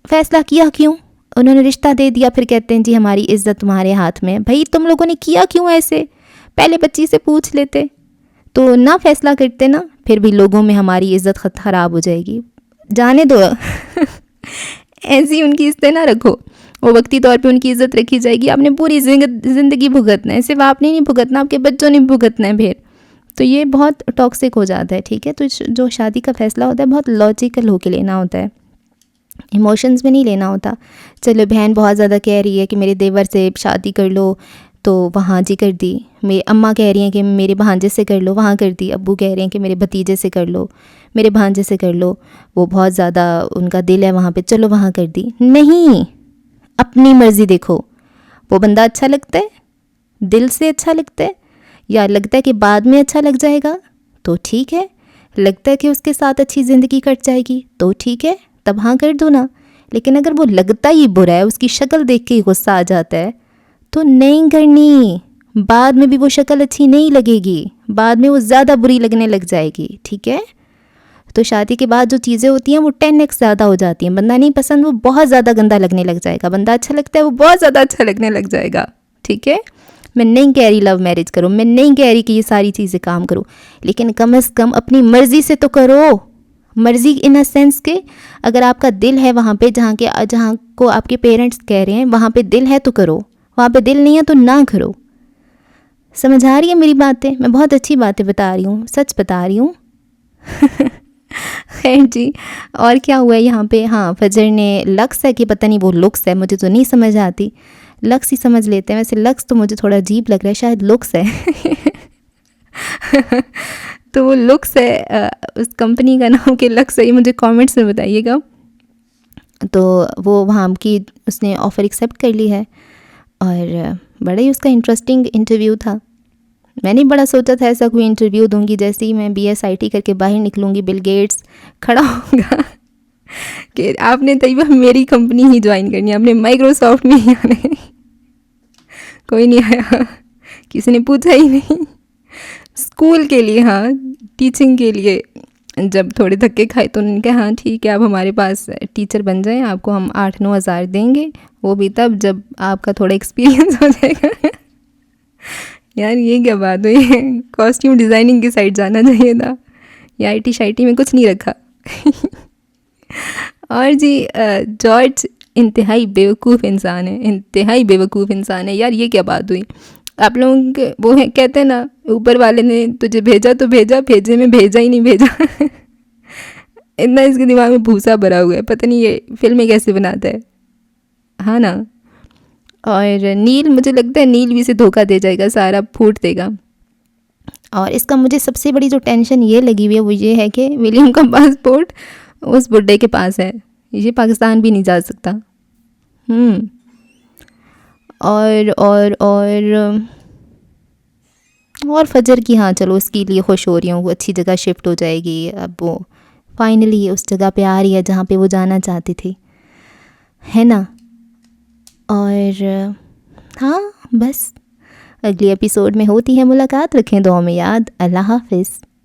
فیصلہ کیا کیوں؟ انہوں نے رشتہ دے دیا، پھر کہتے ہیں جی ہماری عزت تمہارے ہاتھ میں. بھائی تم لوگوں نے کیا کیوں ایسے؟ پہلے بچی سے پوچھ لیتے تو نہ فیصلہ کرتے نا. پھر بھی لوگوں میں ہماری عزت خراب ہو جائے گی. جانے دو ایسی ان کی عزت نہ رکھو، وہ وقتی طور پہ ان کی عزت رکھی جائے گی. آپ نے پوری زندگی بھگتنا ہے، صرف آپ نے نہیں بھگتنا، آپ کے بچوں نے بھگتنا ہے پھر. تو یہ بہت ٹاکسک ہو جاتا ہے. ٹھیک ہے، تو جو شادی کا فیصلہ ہوتا ہے بہت لاجیکل ہو کے لینا ہوتا ہے، ایموشنز میں نہیں لینا ہوتا. چلو بہن بہت زیادہ کہہ رہی ہے کہ میرے دیور سے شادی کر لو، تو وہاں جی کر دی. میری اماں کہہ رہی ہیں کہ میرے بھانجے سے کر لو، وہاں کر دی. ابو کہہ رہے ہیں کہ میرے بھتیجے سے کر لو، میرے بھانجے سے کر لو، وہ بہت زیادہ ان کا دل ہے وہاں پہ، چلو وہاں کر دی. نہیں، اپنی مرضی دیکھو. وہ بندہ اچھا لگتا ہے، دل سے اچھا لگتا ہے، یا لگتا ہے کہ بعد میں اچھا لگ جائے گا تو ٹھیک ہے، لگتا ہے کہ اس کے ساتھ اچھی زندگی کٹ جائے گی تو ٹھیک ہے، تب ہاں کر دو نا. لیکن اگر وہ لگتا ہی برا ہے، اس کی شکل دیکھ کے ہی غصہ آ جاتا ہے، تو نہیں کرنی. بعد میں بھی وہ شکل اچھی نہیں لگے گی، بعد میں وہ زیادہ بری لگنے لگ جائے گی. ٹھیک ہے، تو شادی کے بعد جو چیزیں ہوتی ہیں وہ 10x زیادہ ہو جاتی ہیں. بندہ نہیں پسند، وہ بہت زیادہ گندا لگنے لگ جائے گا. بندہ اچھا لگتا ہے، وہ بہت زیادہ اچھا لگنے لگ جائے گا. ٹھیک ہے، میں نہیں کہہ رہی لو میرج کرو، میں نہیں کہہ رہی کہ یہ ساری چیزیں کام کرو، لیکن کم از کم اپنی مرضی سے تو کرو. مرضی ان اے سینس کہ اگر آپ کا دل ہے وہاں پہ جہاں کو آپ کے پیرنٹس کہہ رہے ہیں وہاں پہ دل ہے تو کرو، وہاں پہ دل نہیں ہے تو نہ کرو. سمجھ آ رہی ہے میری باتیں؟ میں بہت اچھی باتیں بتا رہی ہوں، سچ بتا رہی ہوں. خیر جی، اور کیا ہوا ہے یہاں پہ؟ ہاں، فجر نے لکس ہے کہ پتہ نہیں وہ لکس ہے، مجھے تو نہیں سمجھ آتی. لکس ہی سمجھ لیتے ہیں، ویسے لکس تو مجھے تھوڑا عجیب لگ رہا ہے، شاید لکس ہے. تو وہ لکس ہے، اس کمپنی کا نام کہ لکس ہے، یہ مجھے کامنٹس میں بتائیے گا. تو وہ وہاں کی اس نے آفر ایکسیپٹ کر لی ہے، اور بڑا ہی اس کا انٹرسٹنگ انٹرویو تھا. میں نے بڑا سوچا تھا ایسا کوئی انٹرویو دوں گی، جیسے ہی میں BSIT کر کے باہر نکلوں گی بل گیٹس کھڑا ہوگا کہ آپ نے طیبہ میری کمپنی ہی جوائن کرنی ہے، آپ نے مائکروسافٹ میں ہی آنا ہے. کوئی نہیں آیا، کسی نے پوچھا ہی نہیں. اسکول کے لیے، ہاں ٹیچنگ کے لیے جب تھوڑے دھکے کھائے تو انہوں نے کہا ہاں ٹھیک ہے آپ ہمارے پاس ٹیچر بن جائیں، آپ کو ہم 8-9 ہزار دیں گے، وہ بھی تب جب آپ کا تھوڑا ایکسپیرینس ہو جائے گا۔ یار یہ کیا بات ہوئی، کاسٹیوم ڈیزائننگ کی سائڈ جانا چاہیے تھا، یا آئی ٹی شائٹی میں کچھ نہیں رکھا۔ اور جی جارج انتہائی بیوقوف انسان ہے، انتہائی بیوقوف انسان ہے۔ یار یہ کیا بات ہوئی، آپ لوگوں کے وہ کہتے ہیں نا اوپر والے نے تجھے بھیجا تو بھیجا، بھیجے میں بھیجا ہی نہیں بھیجا۔ اتنا اس کے دماغ میں بھوسا بھرا ہوا ہے، پتہ نہیں یہ فلمیں کیسے بناتا ہے، ہاں نا۔ اور نیل، مجھے لگتا ہے نیل بھی اسے دھوکہ دے جائے گا، سارا پھوٹ دے گا۔ اور اس کا مجھے سب سے بڑی جو ٹینشن یہ لگی ہوئی ہے وہ یہ ہے کہ ولیم کا پاسپورٹ اس بڈھے کے پاس ہے، یہ پاکستان بھی نہیں جا سکتا۔ اور فجر کی، ہاں چلو اس کے لیے خوش ہو رہی ہوں، وہ اچھی جگہ شفٹ ہو جائے گی، اب وہ فائنلی اس جگہ پہ آ رہی ہے جہاں پہ وہ جانا چاہتے تھے، ہے نا۔ اور ہاں بس اگلی ایپیسوڈ میں ہوتی ہے ملاقات، رکھیں دعاؤں میں یاد۔ اللہ حافظ۔